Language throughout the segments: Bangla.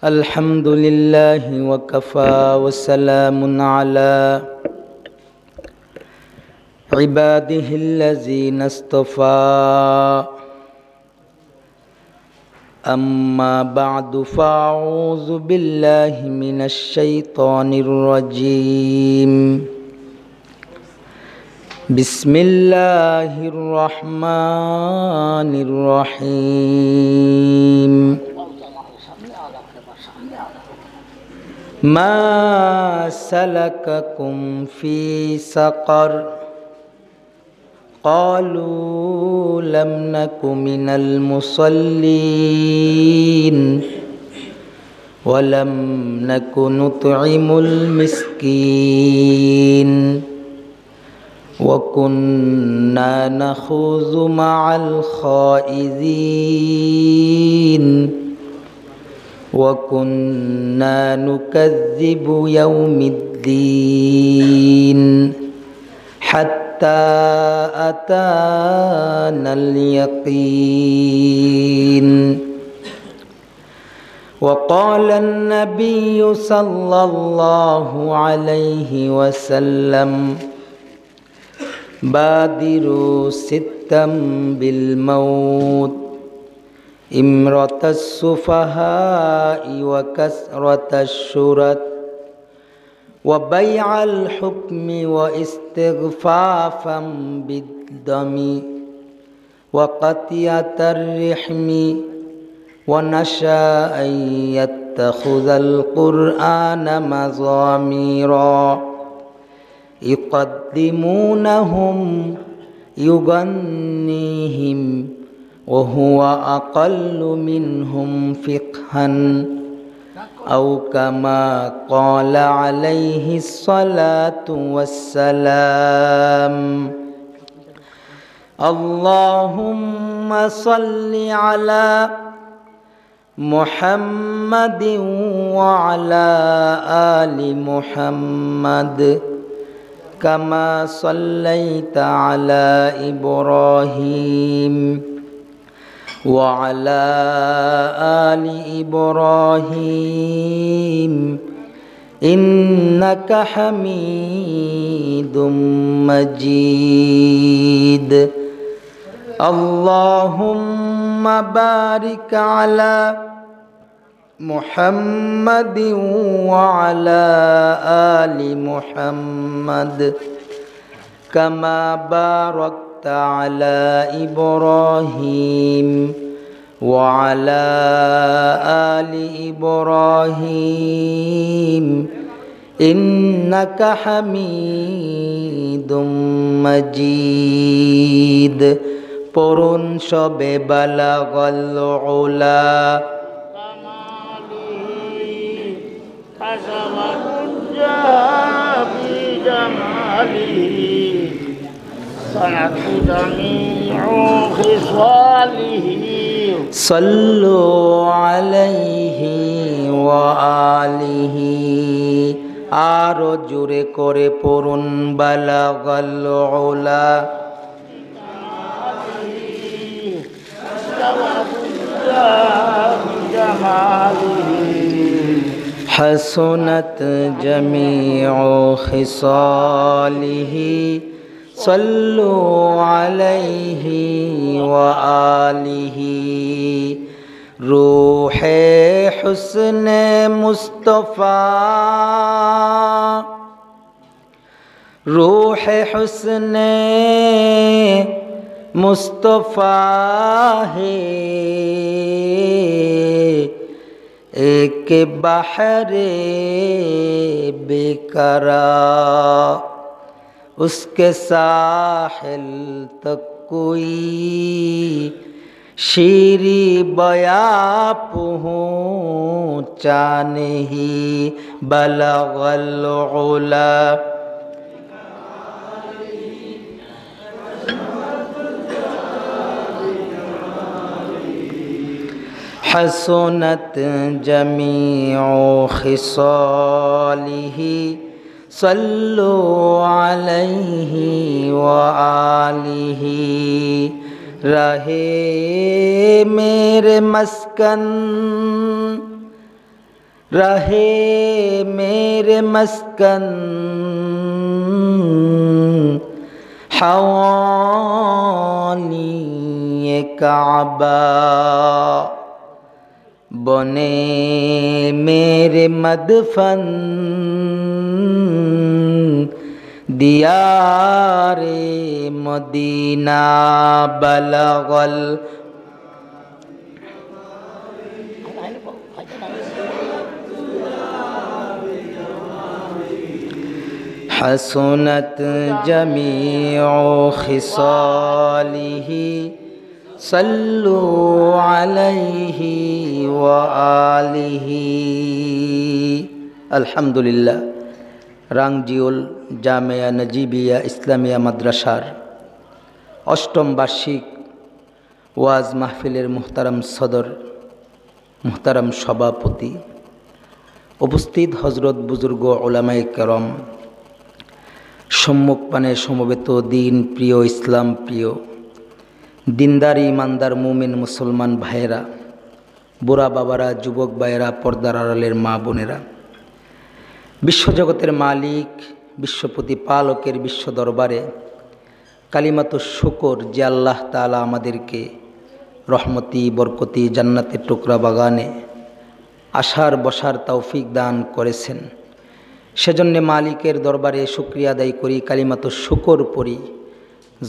الحمد لله وكفى وسلام على عباده الذين اصطفى أما بعد فأعوذ بالله من الشيطان الرجيم بسم الله الرحمن الرحيم ما سلككم في سقر قالوا لم نك من المصلين ولم نك نطعم المسكين وكنا نخوض مع الخائضين وكنا نكذب يوم الدين حتى أتانا اليقين وقال النبي صلى الله عليه وسلم بادروا ستا بالموت إمرة السفهاء وكسرة الشرط وبيع الحكم واستغفافا بالدم وقطيعة الرحم ونشا أن يتخذ القرآن مزاميرا يقدمونهم يغنيهم وهو أقل منهم فقها أو كما قال عليه الصلاة والسلام اللهم صل على محمد وعلى آل محمد كما صليت على إبراهيم وعلى آل إبراهيم إنك حميد مجيد اللهم بارك على محمد وعلى آل محمد كما باركت على إبراهيم وعلى آل إبراهيم إنك حميد مجيد পড়ুন সবে বালাগাল উলা صلوا عليه وآله আরো জোরে করে পড়ুন বালাগাল উলা حسنت جميع خصاله صلوا عليه وآله روح حسن مصطفى روح حسن مصطفى ہے ایک بحر بیقرار اس کے ساحل تک کوئی شیریں بیاں پہنچا نہیں بلغ العلا حسنت جميع خصاله صلوا عليه وآله رہے میرے مسکن रहे मेरे मस्कन हवाली काबा, बने मेरे मदफन दियारे मदीना बलगल। हसनत जमीउ खिसालिही सल्लु अलैहि व आलिही। अल्हम्दुलिल्लाह। रांगजिउल जामिया नजीबिया इस्लामिया माद्रासार अष्टम बार्षिक ওয়াজ মাহফিলের মুহতারাম সদর, মুহতারাম সভাপতি, উপস্থিত হজরত বুজুর্গ উলামায়ে কেরাম, সম্মুখপানে সমবেত দিন প্রিয়, ইসলাম প্রিয়, দিনদার ইমানদার মুমিন মুসলমান ভাইয়েরা, বুড়া বাবারা, যুবক ভাইয়েরা, পর্দার আড়ালের মা বোনেরা, বিশ্বজগতের মালিক বিশ্ব প্রতিপালকের বিশ্ব দরবারে কালিমাতু শুকর যে আল্লাহ তাআলা আমাদেরকে রহমতি বরকতি জান্নাতের টুকরা বাগানে আসার বসার তৌফিক দান করেছেন, সেজন্য মালিকের দরবারে শুকরিয়া আদায় করি, কালিমাতু শুকর পড়ি,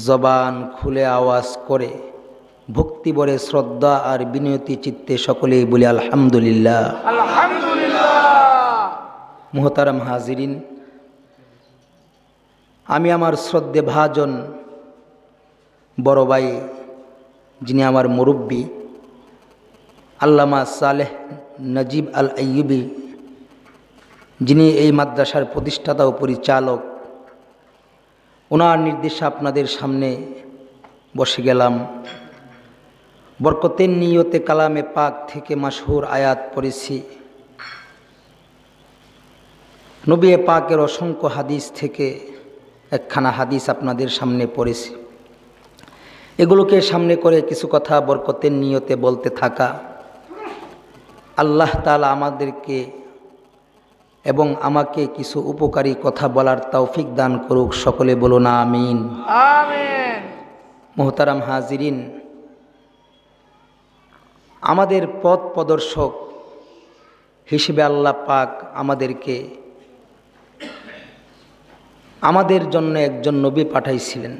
জবান খুলে আওয়াজ করে ভক্তি ভরে শ্রদ্ধা আর বিনয়তি চিত্তে সকলেই বলি আলহামদুলিল্লাহ। আলহামদুলিল্লাহ। মুহতারাম হাজিরিন, আমি আমার শ্রদ্ধে ভাজন বড় ভাই, যিনি আমার মুরব্বী, আল্লামা সালেহ নজিব আল আইয়ুবী, যিনি এই মাদ্রাসার প্রতিষ্ঠাতা ও পরিচালক, ওনার নির্দেশে আপনাদের সামনে বসে গেলাম। বরকতের নিয়তে কালামে পাক থেকে মাশহুর আয়াত পড়েছি, নবী পাকের অসংখ্য হাদিস থেকে একখানা হাদিস আপনাদের সামনে পড়েছি। এগুলোকে সামনে করে কিছু কথা বরকতের নিয়তে বলতে থাকা। আল্লাহ তাআলা আমাদেরকে এবং আমাকে কিছু উপকারী কথা বলার তৌফিক দান করুক, সকলে বলুন আমিন। আমিন। মুহতারাম হাজিরিন, আমাদের পথ প্রদর্শক হিসেবে আল্লাহ পাক আমাদেরকে আমাদের জন্য একজন নবী পাঠাইছিলেন,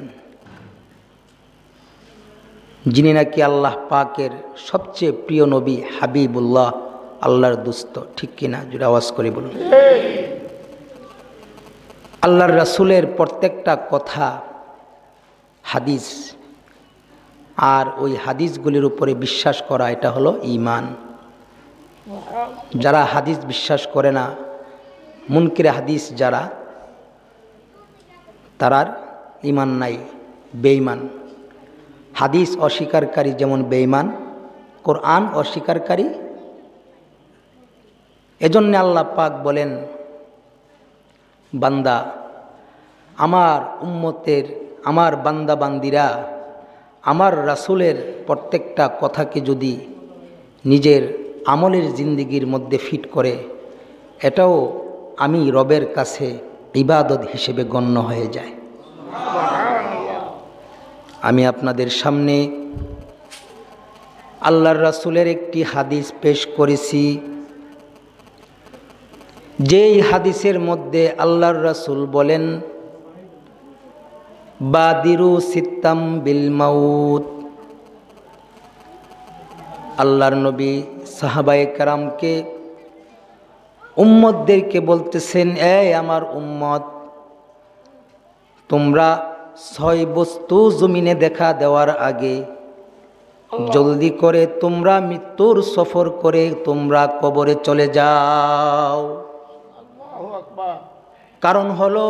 যিনি নাকি আল্লাহ পাকের সবচেয়ে প্রিয় নবী, হাবিবুল্লাহ, আল্লাহর দুস্ত। ঠিক কিনা? জোরে আওয়াজ করে বলুন। আল্লাহর রাসূলের প্রত্যেকটা কথা হাদিস, আর ওই হাদিসগুলির উপরে বিশ্বাস করা, এটা হলো ঈমান। যারা হাদিস বিশ্বাস করে না, মুনকিরে হাদিস যারা, তারার ঈমান নাই, বেঈমান। হাদিস অস্বীকারী যেমন বেঈমান, কোরআন অস্বীকারী। এজন্য আল্লাহ পাক বলেন, বান্দা, আমার উম্মতের, আমার বান্দা বান্দিরা আমার রাসূলের প্রত্যেকটা কথাকে যদি নিজের আমলের জিন্দেগির মধ্যে ফিট করে, এটাও আমি রবের কাছে ইবাদত হিসেবে গণ্য হয়ে যায়। আমি আপনাদের সামনে আল্লাহর রাসূলের একটি হাদিস পেশ করেছি, যেই হাদিসের মধ্যে আল্লাহর রাসূল বলেন, বাদিরু সিত্তাম বিল মাউত। আল্লাহর নবী সাহাবায়ে কেরামকে, উম্মতদেরকে বলতেছেন, এই আমার উম্মত, তোমরা 6 বস্তু জমিনে দেখা দেওয়ার আগে জলদি করে তোমরা মৃত্যুর সফর করে তোমরা কবরে চলে যাও। কারণ হলো,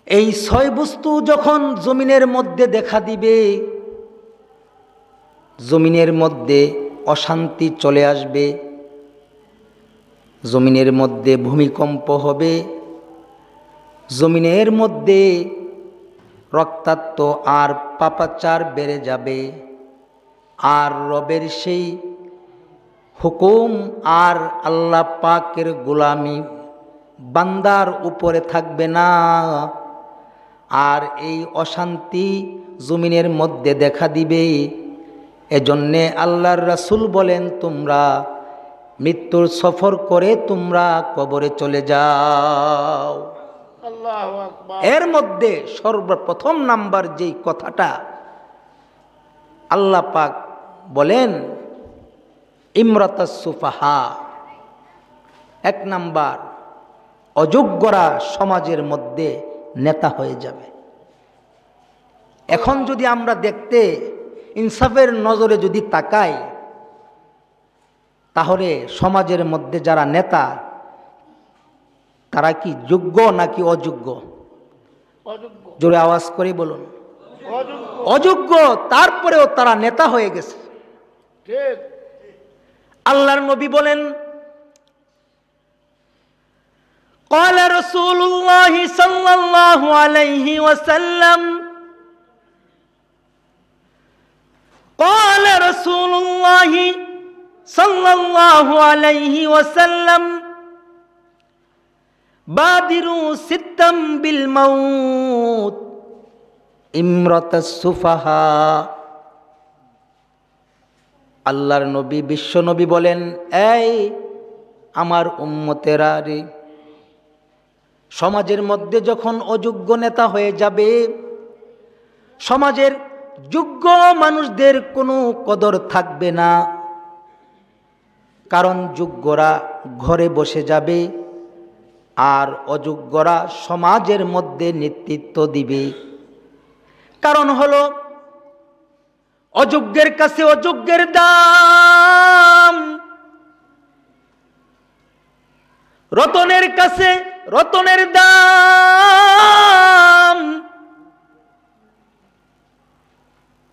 এই 6 বস্তু যখন জমিনের মধ্যে দেখা দিবে, জমিনের মধ্যে অশান্তি চলে আসবে, জমিনের মধ্যে ভূমিকম্প হবে, জমিনের মধ্যে রক্তাক্ত আর পাপাচার বেড়ে যাবে, আর রবের সেই হুকুম আর আল্লাহ পাকের গোলামি বান্দার উপরে থাকবে না, আর এই অশান্তি জমিনের মধ্যে দেখা দিবে। এজন্যে আল্লাহর রাসূল বলেন, তোমরা মৃত্যুর সফর করে তোমরা কবরে চলে যাও। আল্লাহু আকবার। এর মধ্যে সর্বপ্রথম নাম্বার যেই কথাটা আল্লাহ পাক বলেন, ইমরাতাস সুফাহা, এক নাম্বার অযোগ্যরা সমাজের মধ্যে নেতা হয়ে যাবে। এখন যদি আমরা দেখতে ইনসাফের নজরে যদি তাকাই, তাহলে সমাজের মধ্যে যারা নেতা তারা কি যোগ্য নাকি অযোগ্য? অযোগ্য। জোরে আওয়াজ করে বলুন। অযোগ্য। অযোগ্য, তারপরেও তারা নেতা হয়ে গেছে। ঠিক। আল্লাহর নবী বলেন, قال رسول الله صلى الله عليه وسلم قال رسول الله صلى الله عليه وسلم بادروا ستا بالموت امرة السفهاء। আল্লাহর নবী বিশ্ব নবী বলেন, এই আমার উম্মতেরা রে, সমাজের মধ্যে যখন অযোগ্য নেতা হয়ে যাবে, সমাজের যোগ্য মানুষদের কোনো কদর থাকবে না, কারণ যোগ্যরা ঘরে বসে যাবে আর অযোগ্যরা সমাজের মধ্যে নেতৃত্ব দিবে। কারণ হলো অযোগ্যের কাছে অযোগ্যের দাম, রতনের কাছে রতনের দাম,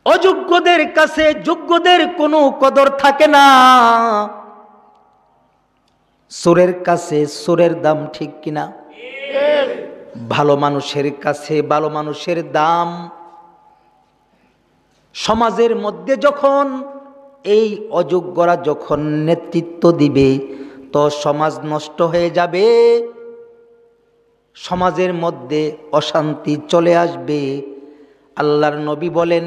অযোগ্যদের কাছে যোগ্যদের কোনো কদর থাকে না। চোরের কাছে চোরের দাম, ঠিক কিনা? ভালো মানুষের কাছে ভালো মানুষের দাম। সমাজের মধ্যে যখন এই অযোগ্যরা যখন নেতৃত্ব দিবে, তো সমাজ নষ্ট হয়ে যাবে, সমাজের মধ্যে অশান্তি চলে আসবে। আল্লাহর নবী বলেন,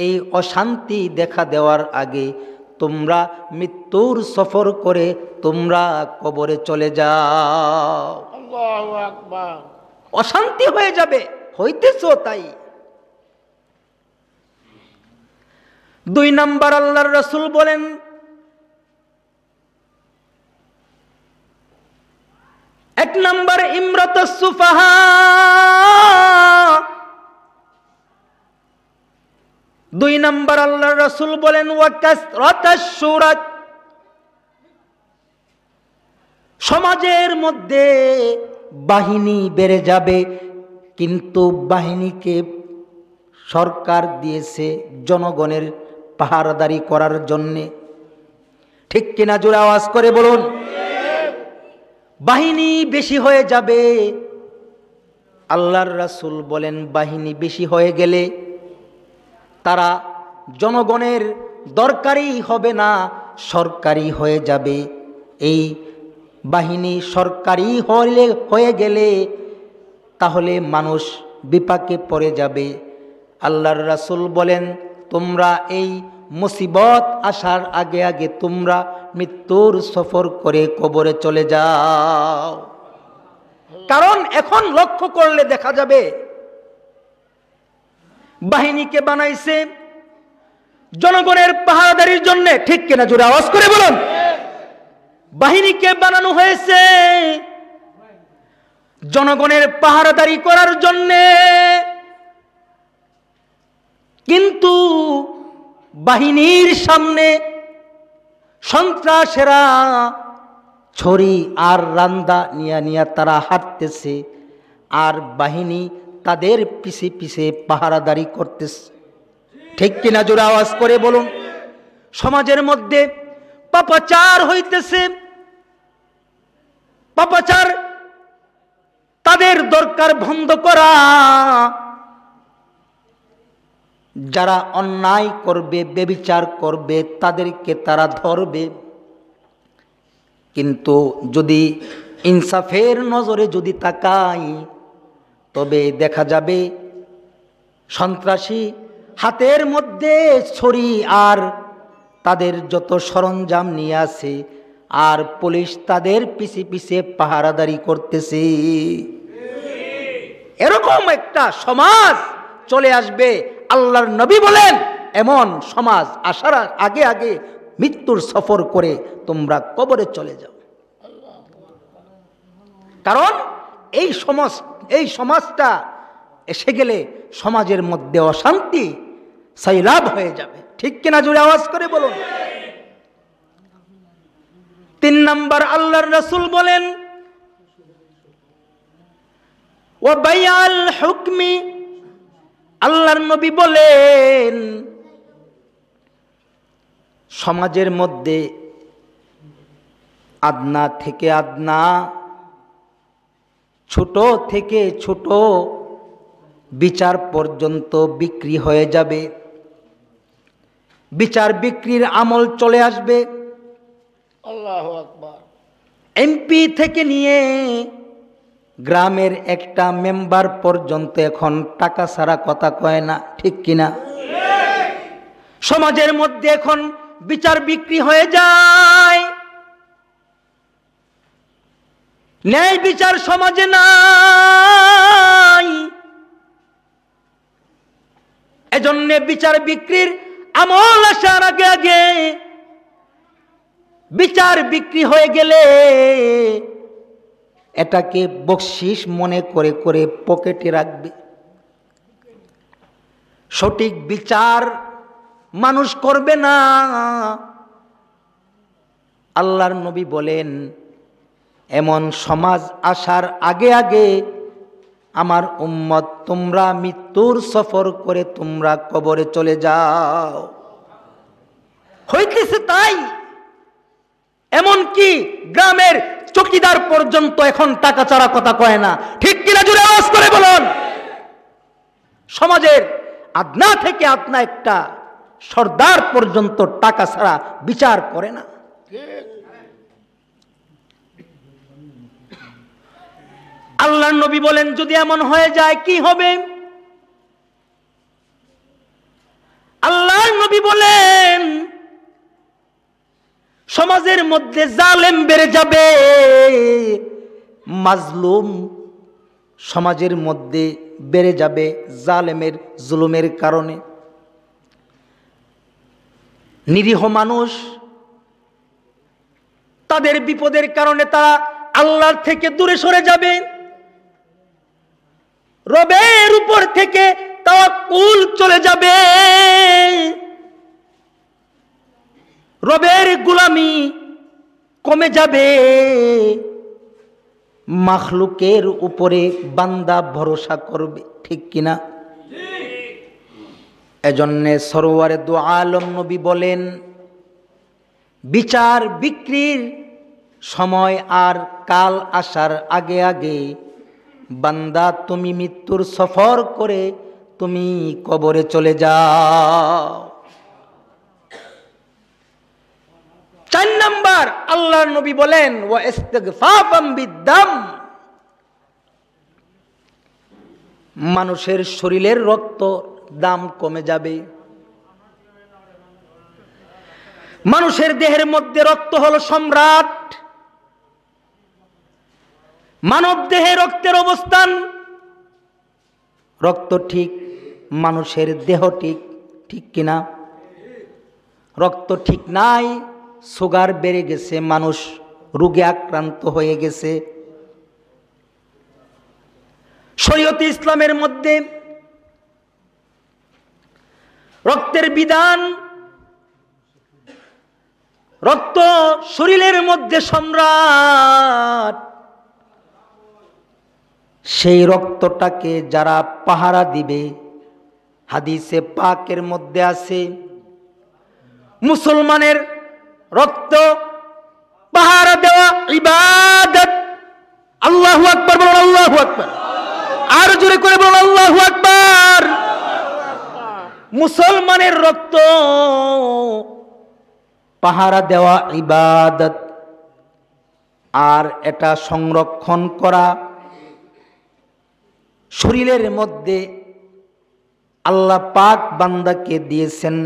এই অশান্তি দেখা দেওয়ার আগে তোমরা মৃত্যুর সফর করে তোমরা কবরে চলে যাও। আল্লাহু আকবার। অশান্তি হয়ে যাবে, হইতেছো তাই। দুই নাম্বার আল্লাহর রাসূল বলেন, এক নাম্বার ইমরাতাস সুফাহা, দুই নাম্বার আল্লাহর রাসূল বলেন ওয়া কাসরাতাশ শুরাত, সমাজের মধ্যে বাহিনী বেড়ে যাবে, কিন্তু বাহিনীকে সরকার দিয়েছে জনগণের পাহারাদারি করার জন্যে, ঠিক কিনা? জোরে আওয়াজ করে বলুন। বাহিনী বেশি হয়ে যাবে। আল্লাহর রাসূল বলেন, বাহিনী বেশি হয়ে গেলে তারা জনগণের দরকারই হবে না, সরকারি হয়ে যাবে। এই বাহিনী সরকারি হয়ে গেলে তাহলে মানুষ বিপাকে পড়ে যাবে। আল্লাহর রাসূল বলেন, তোমরা এই মুসিবত আসার আগে আগে তোমরা মৃত্যুর সফর করে কবরে চলে যাও। কারণ এখন লক্ষ্য করলে দেখা যাবে বাহিনীকে বানাইছে জনগণের পাহারাদারির জন্য, ঠিক কিনা? জোরে আওয়াজ করে বলুন। বাহিনীকে বানানো হয়েছে জনগণের পাহারাদারি করার জন্য, কিন্তু বাহিনীর সামনে সন্ত্রাসেরা ছড়ি আর রান্দা নিয়া নিয়া তারা হাঁটতেছে, আর বাহিনী তাদের পিছে পিছে পাহারাদারি করতেছে, ঠিক কিনা? জোরে আওয়াজ করে বলুন। সমাজের মধ্যে পাপাচার হইতেছে, পাপাচার তাদের দরকার বন্ধ করা। যারা অন্যায় করবে, ব্যভিচার করবে, তাদেরকে তারা ধরবে, কিন্তু যদি ইনসাফের নজরে যদি তাকাই তবে দেখা যাবে সন্ত্রাসী হাতের মধ্যে ছড়ি আর তাদের যত সরঞ্জাম নিয়ে আসে, আর পুলিশ তাদের পিছে পিছে পাহারাদারি করতেছে। এরকম একটা সমাজ চলে আসবে। আল্লাহর নবী বলেন, এমন সমাজ আসার আগে আগে মৃত্যুর সফর করে তোমরা কবরে চলে যাও। কারণ এই সমাজটা এসে গেলে সমাজের মধ্যে অশান্তি সাইলাব হয়ে যাবে। ঠিক কিনা জোরে আওয়াজ করে বলুন। 3 নাম্বার আল্লাহর রাসূল বলেন, ওয়া বাইআল হুকমি, আল্লাহর নবী বলেন সমাজের মধ্যে আদনা থেকে আদনা, ছোট থেকে ছোট বিচার পর্যন্ত বিক্রি হয়ে যাবে। বিচার বিক্রির আমল চলে আসবে। আল্লাহু আকবার। এমপি থেকে নিয়ে গ্রামের একটা মেম্বার পর্যন্ত এখন টাকা ছাড়া কথা কয় না। ঠিক কিনা? সমাজের মধ্যে এখন বিচার বিক্রি হয়ে যায়। ন্যায় বিচার সমাজে নাই। এজন্য বিচার বিক্রির আমল আসার আগে আগে বিচার বিক্রি হয়ে গেলে এটাকে বকশিশ মনে করে করে পকেটে রাখবে। সঠিক বিচার মানুষ করবে না। আল্লাহর নবী বলেন, এমন সমাজ আসার আগে আগে আমার উম্মত তোমরা মৃত্যুর সফর করে তোমরা কবরে চলে যাও। হইতেছে তাই। এমন কি গ্রামের চকিদার পর্যন্ত এখন টাকা ছাড়া কথা কয় না। ঠিক কিনা জোরে আওয়াজ করে বলুন। সমাজের আদনা থেকে আদনা একটা সর্দার পর্যন্ত টাকা ছাড়া বিচার করে না। আল্লাহর নবী বলেন, যদি এমন হয়ে যায় কি হবে? আল্লাহর নবী বলেন, সমাজের মধ্যে জালেম বেড়ে যাবে। মাজলুম সমাজের মধ্যে বেড়ে যাবে জালেমের জুলুমের কারণে। নিরীহ মানুষ তাদের বিপদের কারণে তারা আল্লাহর থেকে দূরে সরে যাবে। রবের উপর থেকে তাওয়াক্কুল চলে যাবে। রবের গোলামি কমে যাবে। মাখলুকের উপরে বান্দা ভরসা করবে। ঠিক কিনা? এজন্যে সরওয়ারে দু আলম নবী বলেন, বিচার বিক্রির সময় আর কাল আসার আগে আগে বান্দা তুমি মৃত্যুর সফর করে তুমি কবরে চলে যাও। 4 নাম্বার আল্লাহর নবী বলেন, ওয়া ইস্তিগফাফাম বিদ্দাম, মানুষের শরীরের রক্ত দাম কমে যাবে। মানুষের দেহের মধ্যে রক্ত হলো সম্রাট। মানব দেহে রক্তের অবস্থান, রক্ত ঠিক, মানুষের দেহ ঠিক। ঠিক কিনা? রক্ত ঠিক নাই, সুগার বেড়ে গেছে, মানুষ রোগে আক্রান্ত হয়ে গেছে। শরীয়তে ইসলামের মধ্যে রক্তের বিধান, রক্ত শরীরের মধ্যে সম্রাট। সেই রক্তটাকে যারা পাহারা দিবে, হাদিসে পাকের মধ্যে আছে মুসলমানের রক্ত পাহারা দেওয়া ইবাদত। আল্লাহু আকবার বলুন, আল্লাহু আকবার। আর জোরে করে বলুন, আল্লাহু আকবার। মুসলমানের রক্ত পাহারা দেওয়া ইবাদত। আর এটা সংরক্ষণ করা শরীরের মধ্যে আল্লাহ পাক বান্দাকে দিয়েছেন।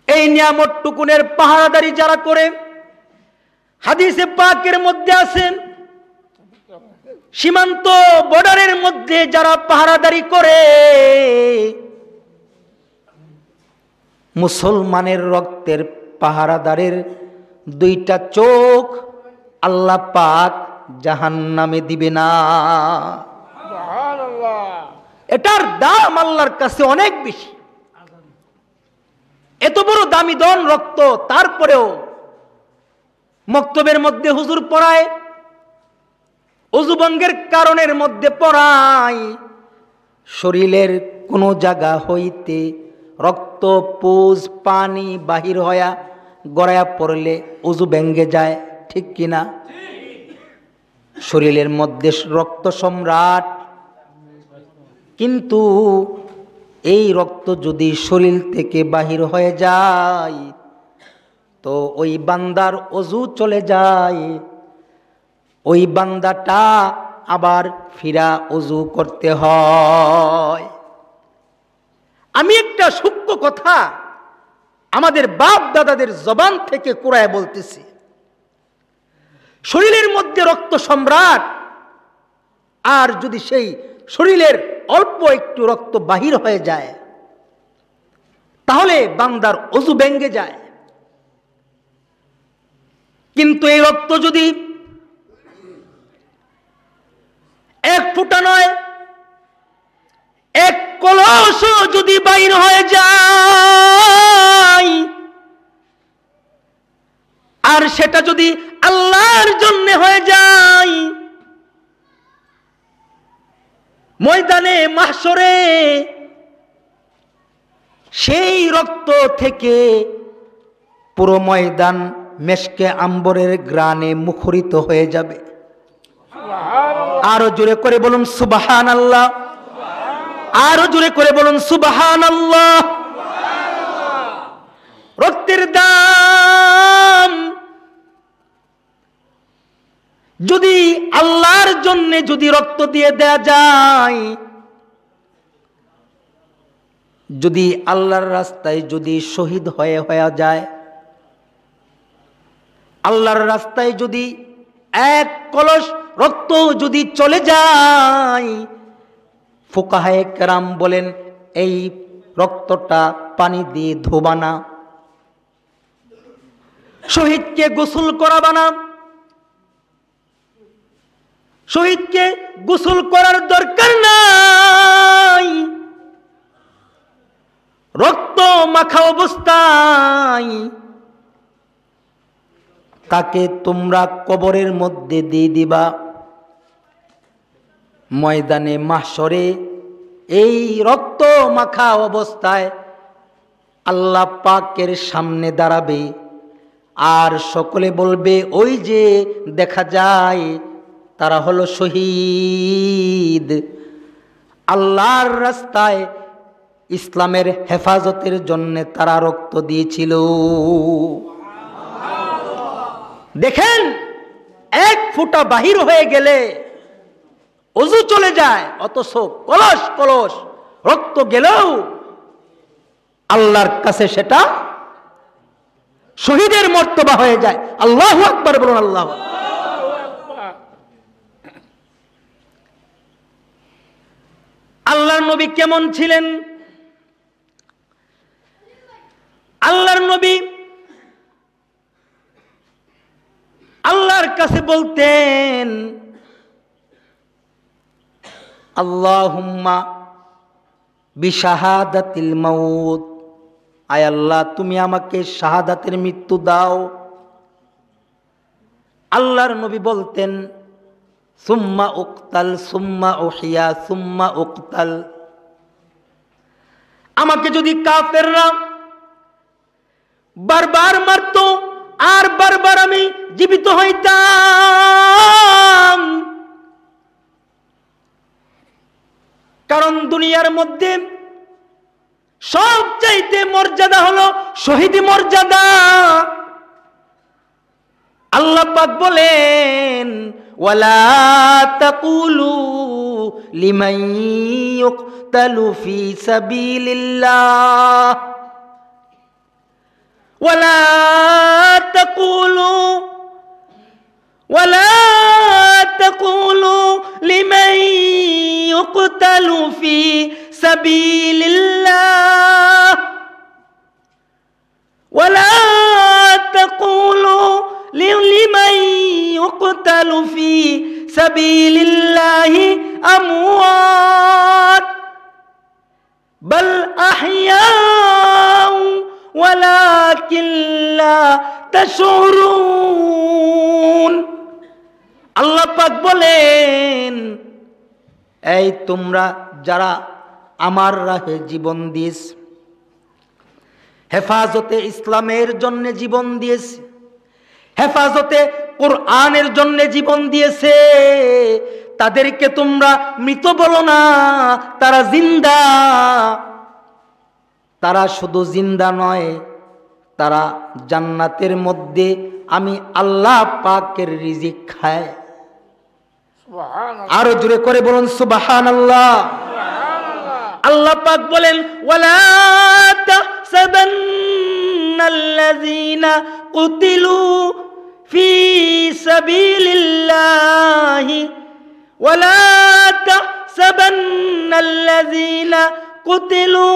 এই নিয়ামতটুকুনের পাহারাদারি যারা করে, হাদিসে পাকের মধ্যে আছেন সীমান্ত বর্ডারের মধ্যে যারা পাহারাদারি করে, মুসলমানের রক্তের পাহারাদারের দুইটা চোখ আল্লাহ পাক জাহান্নামে দিবে না। সুবহানাল্লাহ। এটার দাম আল্লাহর কাছে অনেক বেশি। এত বড় দামি দন রক্ত, তারপরেও মক্তবের মধ্যে হুজুর পড়ায়, অজুভঙ্গের কারণের মধ্যে পড়ায়, শরীরের কোনো জায়গা হইতে রক্ত পুজ পানি বাহির হয়া গড়ায়া পড়লে অজু ভেঙ্গে যায়, ঠিক কিনা? শরীরের মধ্যে রক্ত সম্রাট, কিন্তু এই রক্ত যদি শরীর থেকে বাহির হয়ে যায় তো ওই বান্দার অজু চলে যায়, ওই বান্দাটা আবার ফিরা অজু করতে হয়। আমি একটা সূক্ষ্ম কথা আমাদের বাপ দাদাদের জবান থেকে কুড়ায় বলতেছি, শরীরের মধ্যে রক্ত সম্রাট, আর যদি সেই শরীরের অল্প একটু রক্ত বাহির হয়ে যায় তাহলে বান্দার অজু ভেঙ্গে যায়। কিন্তু এই রক্ত যদি এক ফোঁটা নয়, এক কলস যদি বাহির হয়ে যায়, আর সেটা যদি আল্লাহর জন্য হয়ে যায়, ময়দানে মাহশরে সেই রক্ত থেকে পুরো ময়দান মেশকে আম্বরের গ্রানে মুখরিত হয়ে যাবে। আরো জোরে করে বলুন সুবহানাল্লাহ, আরো জোরে করে বলুন সুবহানাল্লাহ। রক্তের দাম যদি আল্লাহর জন্য যদি রক্ত দিয়ে দেয়া যায়, যদি আল্লাহর রাস্তায় যদি শহীদ হয়ে যায়, আল্লাহর রাস্তায় যদি এক কলস রক্ত যদি চলে যায়, ফুকাহায়ে কেরাম বলেন এই রক্তটা পানি দিয়ে ধোবা না, শহীদকে গোসল করাবা না, শহীদকে গোসল করার দরকার নাই, রক্ত মাখা অবস্থায় তাকে তোমরা কবরের মধ্যে দিয়ে দিবা। ময়দানে মাহশরে এই রক্ত মাখা অবস্থায় আল্লাহ পাকের সামনে দাঁড়াবে, আর সকলে বলবে ওই যে দেখা যায় তারা হলো শহীদ, আল্লাহর রাস্তায় ইসলামের হেফাজতের জন্য তারা রক্ত দিয়েছিল। দেখেন, এক ফোঁটা বাহির হয়ে গেলে অজু চলে যায়, অথচ কলস কলস রক্ত গেলেও আল্লাহর কাছে সেটা শহীদের মর্তবা হয়ে যায়। আল্লাহু আকবার বলুন, আল্লাহু আকবার। আল্লাহর নবী কেমন ছিলেন? আল্লাহর নবী আল্লাহর কাছে বলতেন, আল্লাহুম্মা বিশাহাদাতিল মাউত, আয় আল্লাহ তুমি আমাকে শাহাদাতের মৃত্যু দাও। আল্লাহর নবী বলতেন, সুম্মা উক্তাল সুম্মা উহিয়া সুম্মা উক্তাল, আমাকে যদি কাফেররা বারবার মারতো আর বারবার আমি জীবিত হইতাম, কারণ দুনিয়ার মধ্যে সবচাইতে মর্যাদা হলো শহীদ মর্যাদা। আল্লাহ পাক বলেন ওয়ালা তাকুলু লিমান ইউকতালু ফি সাবিলিল্লাহ ওয়ালা তাকুলু লিমান ইউকতালু ফি সাবিলিল্লাহ ওয়ালা তাকুলু লিমান ইউকতালু ফি সাবিলিল্লাহি আমওয়াত বাল আহইয়াউ ওয়ালাকিন লা তাশউরুন। আল্লাহ পাক বলেন এই তোমরা যারা আমার রাহে জীবন দিয়েছ, হেফাজতে ইসলামের জন্য জীবন দিয়েছে, হেফাজতে কোরআনের জন্য জীবন দিয়েছে, তাদেরকে তোমরা মৃত বলো না, তারা জিন্দা। তারা শুধু জিন্দা নয়, তারা জান্নাতের মধ্যে আমি আল্লাহ পাকের রিজিক খায়। আরো জোরে করে বলুন সুবহানাল্লাহ। আল্লাহ পাক বলেন ওয়ালা তাহসাবান্নাল্লাযীনা কুতিলু ফি সাবিলিল্লাহি ওয়ালা তাহসাবান্নাল্লাযীনা কুতিলু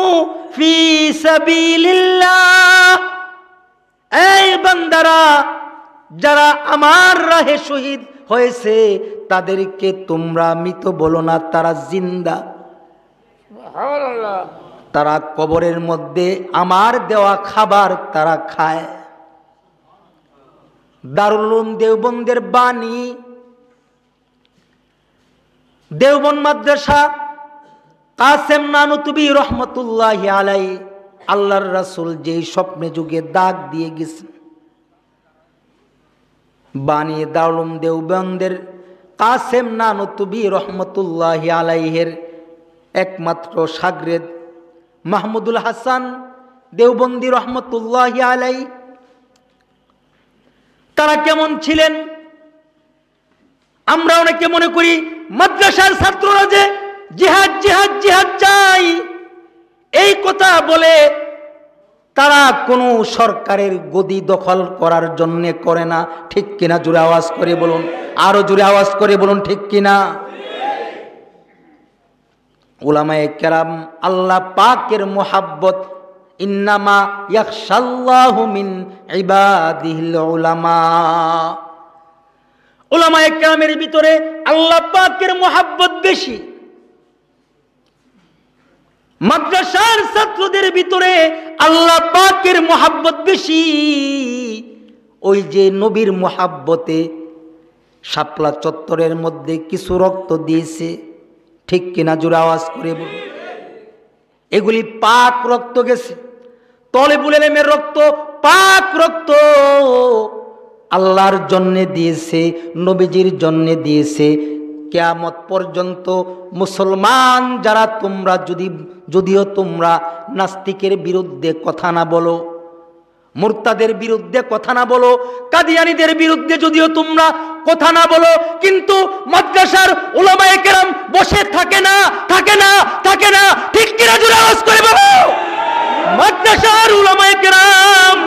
ফি সাবিলিল্লাহ। এই বান্দারা, যারা আমার রাহে শহীদ হয়েছে তাদেরকে তোমরা মৃত বলো না, তারা জিন্দা। তারা কবরের মধ্যে আমার দেওয়া খাবার তারা খায়। দারুল উলুম দেওবন্দের বাণী, দেওবন্দ মাদ্রাসা কাসেম নানুতুবি রহমতুল্লাহি আলাইহি, আল্লাহর রাসূল যেই স্বপ্নে যুগে দাগ দিয়ে গেছেন, বাণী দারুল উলুম দেওবন্দের কাসেম নানুতুবি রহমতুল্লাহি আলাইহির একমাত্র শাগরেদ মাহমুদুল হাসান দেওবন্দি রহমতুল্লাহি আলাইহি, তারা কেমন ছিলেন? আমরা অনেকে মনে করি মাদ্রাসার ছাত্ররা যে জিহাদ জিহাদ জিহাদ চাই, এই কথা বলে তারা কোনো সরকারের গদি দখল করার জন্য করে না। ঠিক কিনা? জোরে আওয়াজ করে বলুন, আরো জোরে আওয়াজ করে বলুন, ঠিক কিনা? উলামায়ে কেরাম আল্লাহ পাকের মোহাব্বত, ইন্নামা ইয়াখশাল্লাহু মিন ইবাদিহিল উলামা। উলামায়ে কেরামের ভিতরে আল্লাহ পাকের মোহাব্বত বেশি, মাদ্রাসার ছাত্রদের ভিতরে আল্লাহ পাকের মোহাব্বত বেশি। ওই যে নবীর মোহাব্বতে শাপলা চত্বরের মধ্যে কিছু রক্ত দিয়েছে, ঠিক কিনা? জোরে আওয়াজ করে বলুন। এগুলি পাক রক্ত গেছে, তলেবুল ইলমের রক্ত, পাক রক্ত আল্লাহর জন্য দিয়েছে, নবীজির জন্য দিয়েছে। কিয়ামত পর্যন্ত মুসলমান যারা তোমরা যদিও তোমরা নাস্তিকের বিরুদ্ধে কথা না বলো, মুরতাদের বিরুদ্ধে কথা না বলো, কাদিয়ানীদের বিরুদ্ধে যদিও তোমরা কথা না বলো, কিন্তু মাদ্রাসার উলামায়ে কেরাম বসে থাকে না, থাকে না, থাকে না। ঠিক কিনা? জোরে আওয়াজ করে বলো। মাদ্রাসার উলামায়ে কেরাম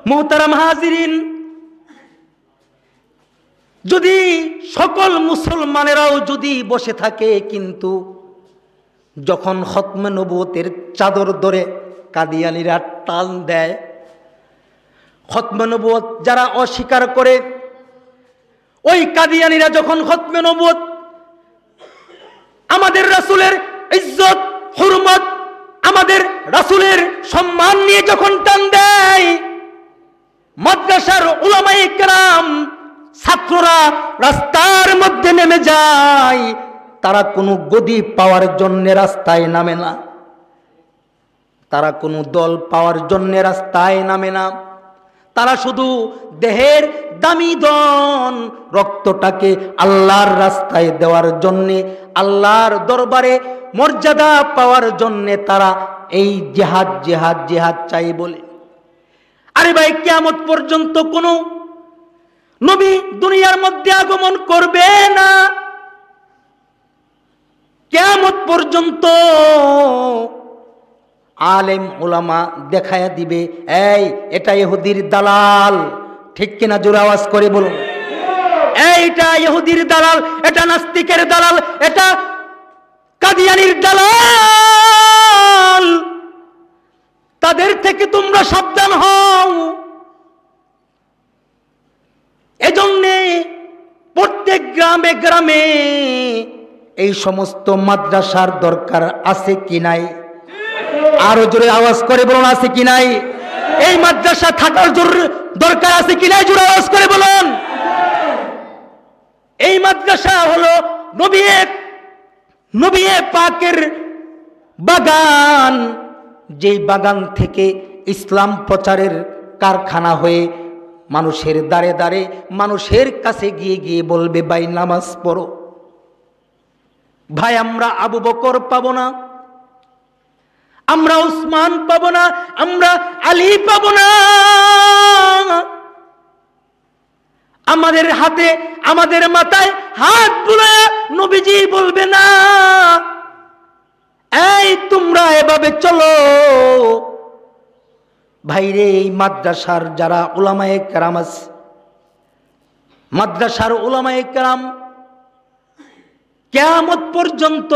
মুহতারাম হাজিরিন, যদি সকল মুসলমানেরাও যদি বসে থাকে, কিন্তু যখন খতমে নবুয়তের চাদর ধরে কাদিয়ানীরা টান দেয়, খতমে নবুয়ত যারা অস্বীকার করে, ওই কাদিয়ানীরা যখন খতমে নবুয়ত আমাদের রাসূলের ইজ্জত হুরমত, আমাদের রাসূলের সম্মান নিয়ে যখন টান দেয়, মাদ্রাসার উলামায়ে কেরাম ছাত্ররা রাস্তার মধ্যে নেমে যায়। তারা কোনো গদি পাওয়ার জন্য রাস্তায় নামে না, তারা কোনো দল পাওয়ার জন্য রাস্তায় নামে না, তারা শুধু দেহের দামি ধন রক্তটাকে আল্লাহর রাস্তায় দেওয়ার জন্যে, আল্লাহর দরবারে মর্যাদা পাওয়ার জন্যে তারা এই জিহাদ জিহাদ জিহাদ চাই বলে। আরে ভাই, কিয়ামত পর্যন্ত কোনো নবী দুনিয়ার মধ্যে আগমন করবে না। কিয়ামত পর্যন্ত আলেম ওলামা দেখায়া দিবে, এই এটা ইহুদির দালাল। ঠিক কিনা? জোরে আওয়াজ করে বলুন। এইটা ইহুদির দালাল, এটা নাস্তিকের দালাল, এটা কাদিয়ানির দালাল, তাদের থেকে তোমরা সাবধান হও। এজন্যে প্রত্যেক গ্রামে গ্রামে এই সমস্ত মাদ্রাসার দরকার আছে কি নাই? আরো জোরে আওয়াজ করে বলুন, আছে কি নাই? এই মাদ্রাসা থাকার দরকার আছে কি নাই? জোরে আওয়াজ করে বলুন। এই মাদ্রাসা হলো নবী পাকের বাগান, যেই বাগান থেকে ইসলাম প্রচারের কারখানা হয়ে মানুষের দ্বারে দ্বারে মানুষের কাছে গিয়ে গিয়ে বলবে, ভাই নামাজ পড়ো। ভাই আমরা আবু বকর পাবো না, আমরা উসমান পাবো না, আমরা আলী পাবো না। আমাদের হাতে আমাদের মাথায় হাত বুলায়া নবীজি বলবে না, এই তোমরা এভাবে চলো। ভাইরে, এই মাদ্রাসার যারা উলামায়ে কেরাম আছে, মাদ্রাসার উলামায়ে কেরাম কিয়ামত পর্যন্ত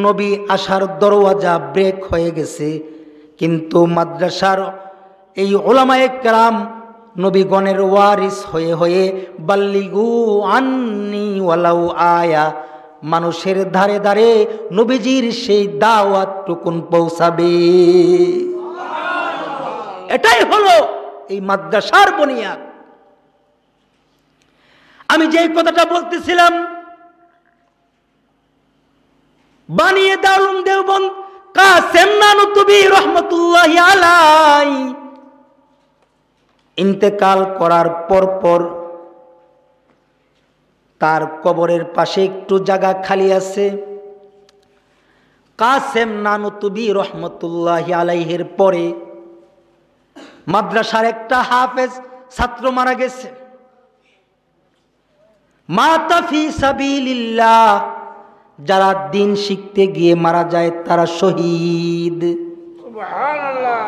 নবী আসার দরওয়াজা ব্রেক হয়ে গেছে, কিন্তু মাদ্রাসার এই উলামায়ে কেরাম নবীগণের ওয়ারিস হয়ে হয়ে বাল্লিগু আন্নি ওয়ালাউ আয়া, মানুষের ধারে ধারে নবীজির সেই দাওয়াতটুকুন পৌঁছাবে। এটাই হলো এই মাদ্রাসার বুনিয়াদ। আমি যে কথাটা বলতেছিলাম, বানিয়ে দারুল দেওবন্দ কাসেম নানুতুবি রহমতুল্লাহি আলাইহি ইন্তেকাল করার পর তার কবরের পাশে একটু জায়গা খালি আছে। কাসেম নানুতুবি রহমতুল্লাহি আলাইহির পরে মাদ্রাসার একটা হাফেজ ছাত্র মারা গেছে। মাতা ফি সাবিলিল্লাহ, যারা দিন শিখতে গিয়ে মারা যায় তারা শহীদ। সুবহানাল্লাহ।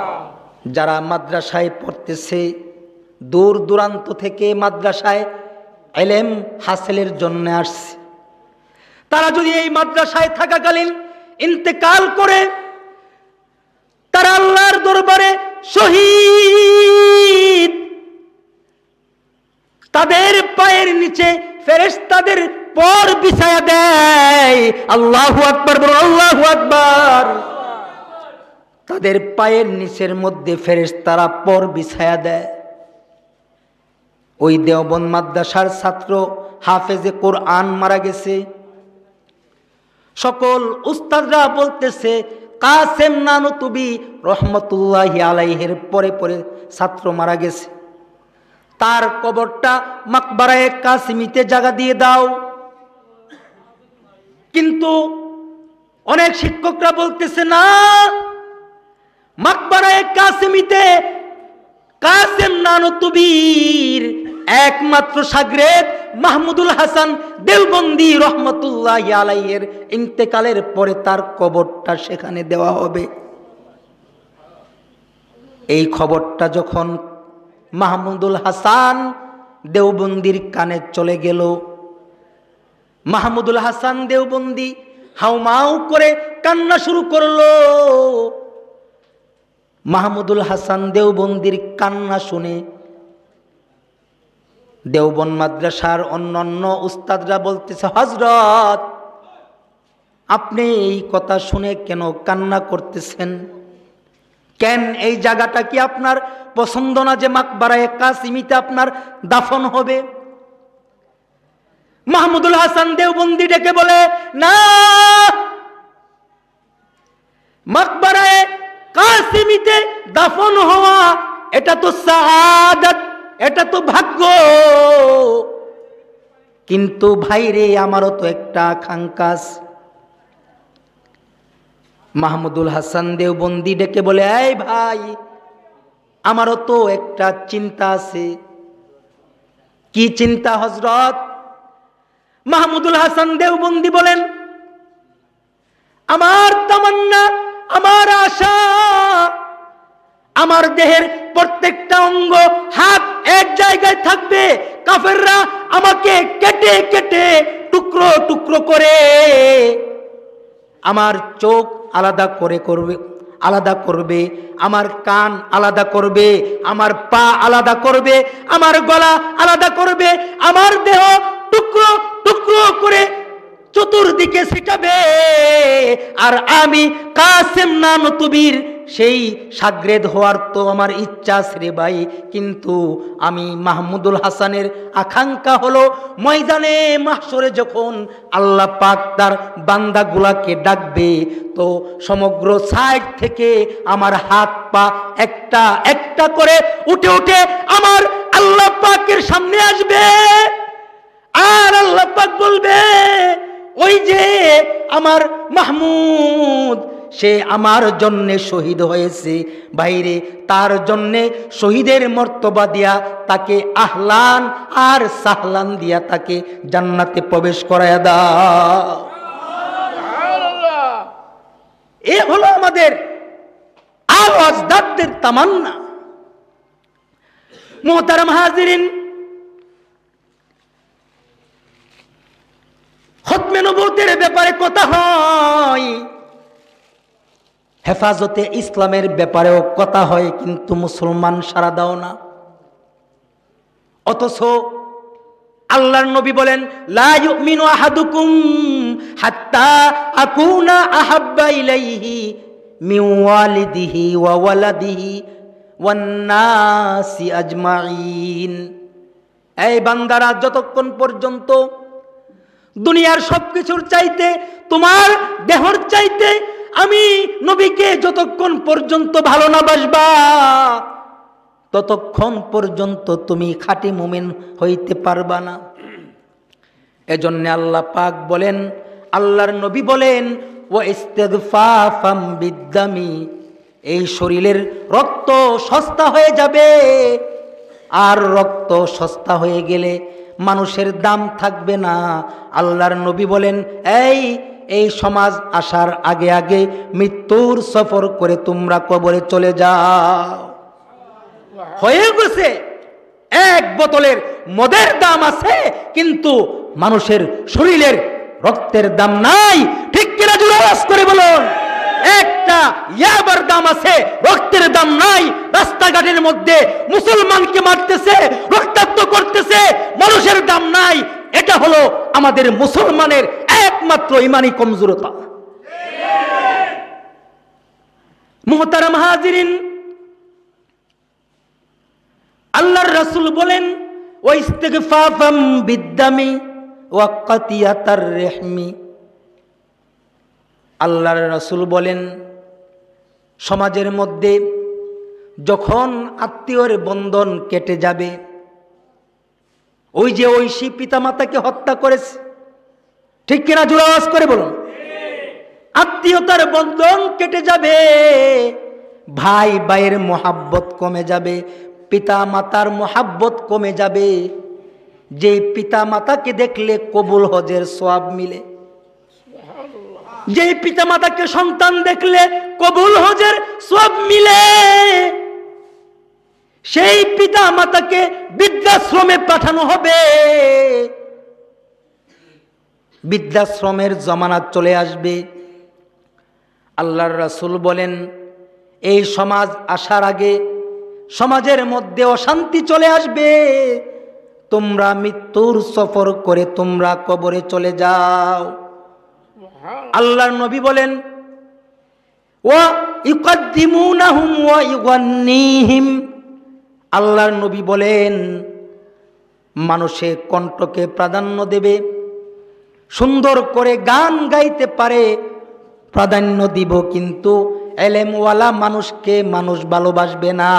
যারা মাদ্রাসায় পড়তেছে, দূর দূরান্ত থেকে মাদ্রাসায় ইলম হাসিলের জন্য আসছে, তারা যদি এই মাদ্রাসায় থাকাকালীন ইন্তেকাল করে, তারা আল্লাহর দরবারে শহীদ। তাদের পায়ের নিচে ফেরেশতাদের পর বিছায়া দেয়। আল্লাহু আকবার বলো, আল্লাহু আকবার। তাদের পায়ের নিচের মধ্যে ফেরেশতারা পর বিছায়া দেয়। ওই দেওবন্দ মাদ্রাসার ছাত্র হাফেজে কোরআন মারা গেছে। সকল উস্তাদরা বলতেছে, কাসেম নানুতুবি রহমতুল্লাহি আলাইহির পরে পরে ছাত্র মারা গেছে, তার কবরটা মাকবারায়ে কাসিমিতে জায়গা দিয়ে দাও। কিন্তু অনেক শিক্ষকরা বলতেছে, না, মাকবারায়ে কাসিমিতে কাসেম নানুতুবির একমাত্র শাগরেদ মাহমুদুল হাসান দেওবন্দি রহমতুল্লাহি আলাইহির ইন্তেকালের পরে তার কবরটা সেখানে দেওয়া হবে। এই খবরটা যখন মাহমুদুল হাসান দেওবন্দির কানে চলে গেল, মাহমুদুল হাসান দেওবন্দি হাউমাউ করে কান্না শুরু করলো। মাহমুদুল হাসান দেওবন্দির কান্না শুনে দেওবন্দ মাদ্রাসার অন্যান্য উস্তাদরা বলতেছে, হযরত আপনি এই কথা শুনে কেন কান্না করতেছেন? কেন এই জায়গাটা কি আপনার পছন্দ না যে মাকবারায়ে কাসিমিতে আপনার দাফন হবে? মাহমুদুল হাসান দেওবন্দি ডেকে বলে, না, মাকবারায়ে কাসিমিতে দাফন হওয়া এটা তো সাআদাত, এটা তো ভাগ্য। কিন্তু ভাইরে আমারও তো একটা আকাঙ্ক্ষা আছে। মাহমুদুল হাসান দেওবন্দি ডেকে বলে, এই ভাই, আমারও তো একটা চিন্তা আছে। কি চিন্তা হযরত? মাহমুদুল হাসান দেওবন্দি বলেন, আমার তামান্না, আমার আশা, আমার দেহের প্রত্যেকটা অঙ্গ, হাত এক জায়গায় থাকবে, কাফেররা আমাকে কেটে কেটে টুকরো টুকরো করে আমার চোখ আলাদা করবে, আমার কান আলাদা করবে, আমার পা আলাদা করবে, আমার গলা আলাদা করবে, আমার দেহ টুকরো টুকরো করে চতুর্দিকে ছিটাবে। আর আমি কাসেম নানতুবির সেই শাগরেদ হওয়ার তো আমার ইচ্ছা রে ভাই, কিন্তু আমি মাহমুদুল হাসানের আকাঙ্ক্ষা হলো ময়দানে মাহশরে যখন আল্লাহ পাক তার বান্দাগুলাকে ডাকবে, তো সমগ্র সাইড থেকে আমার হাত পা একটা একটা করে উঠে উঠে আমার আল্লাহ পাকের সামনে আসবে। আর আল্লাহ পাক বলবে, ওই যে আমার মাহমুদ, সে আমার জন্যে শহীদ হয়েছে। বাইরে তার জন্যে শহীদের মর্তবা দিয়া তাকে আহলান আর সাহলান দিয়া তাকে জান্নাতে প্রবেশ করায়া দাও। এ হলো আমাদের আওয়াজদারদের তামান্না। মুহতারাম হাজিরিন, খতমে নবুয়তের ব্যাপারে কথা হয়, হেফাজতে ইসলামের ব্যাপারেও কথা হয়, কিন্তু মুসলমান সাড়া দাও না। অথচ আল্লাহর নবী বলেন, লা ইউমিনু আহাদুকুম হাত্তা আকুনা আহাব্বা ইলাইহি মিন ওয়ালিদিহি ওয়া ওয়ালাদিহি ওয়ান নাসি আজমাইন। এই বান্দারা, যতক্ষণ পর্যন্ত দুনিয়ার সবকিছুর চাইতে, তোমার দেহর চাইতে আমি নবীকে যতক্ষণ পর্যন্ত ভালো না বাসবা, ততক্ষণ পর্যন্ত তুমি খাঁটি মুমিন হইতে পারবা না। এজন্য আল্লাহ পাক বলেন, আল্লাহর নবী বলেন, ওয়া ইস্তিগফাফাম বিদ্দামি, এই শরীরের রক্ত সস্তা হয়ে যাবে। আর রক্ত সস্তা হয়ে গেলে মানুষের দাম থাকবে না। আল্লাহর নবী বলেন, এই সমাজ আসার আগে আগে মৃত্যুর সফর করে তোমরা কবরে চলে যাও। হয়ে গেছে, এক বোতলের মদের দাম আছে, কিন্তু মানুষের শরীরের রক্তের দাম নাই। ঠিক কিনা জোরে আওয়াজ করে বলুন। একটা ইয়াবার দাম আছে, রক্তের দাম নাই। রাস্তাঘাটের মধ্যে মুসলমানকে মারতেছে, রক্তাক্ত করতেছে, মানুষের দাম নাই। এটা হলো আমাদের মুসলমানের একমাত্র ইমানি কমজোরতা। মুহতারাম হাজিরিন, আল্লাহর রাসূল বলেন, ওয়া ইস্তিগফাফাম বিদ্দামি ওয়া কাতিয়াতার রেহমি। আল্লাহর রাসূল বলেন, সমাজের মধ্যে যখন আত্মীয়র বন্ধন কেটে যাবে, ওই যে ঐশী পিতামাতাকে হত্যা করেছে, ঠিক কিনা জোরে আওয়াজ করে বলুন। আত্মীয়তার বন্ধন কেটে যাবে, ভাই ভাইয়ের মোহাব্বত কমে যাবে, পিতা মাতার মোহাব্বত কমে যাবে। যে পিতা মাতাকে দেখলে কবুল হজের সওয়াব মিলে, যে পিতা মাতাকে সন্তান দেখলে কবুল হজের সওয়াব মিলে, সেই পিতা মাতাকে বৃদ্ধাশ্রমে পাঠানো হবে। বৃদ্ধাশ্রমের জামানা চলে আসবে। আল্লাহর রাসূল বলেন, এই সমাজ আসার আগে সমাজের মধ্যে অশান্তি চলে আসবে। তোমরা মৃত্যুর সফর করে তোমরা কবরে চলে যাও। আল্লাহর নবী বলেন, ওয়া ইউকাদ্দিমুনাহুম ওয়া ইউগান্নিহিম। আল্লাহর নবী বলেন, মানুষের কণ্ঠকে প্রাধান্য দেবে, সুন্দর করে গান গাইতে পারে, প্রাধান্য দিব, কিন্তু এলেমওয়ালা মানুষকে মানুষ ভালোবাসবে না।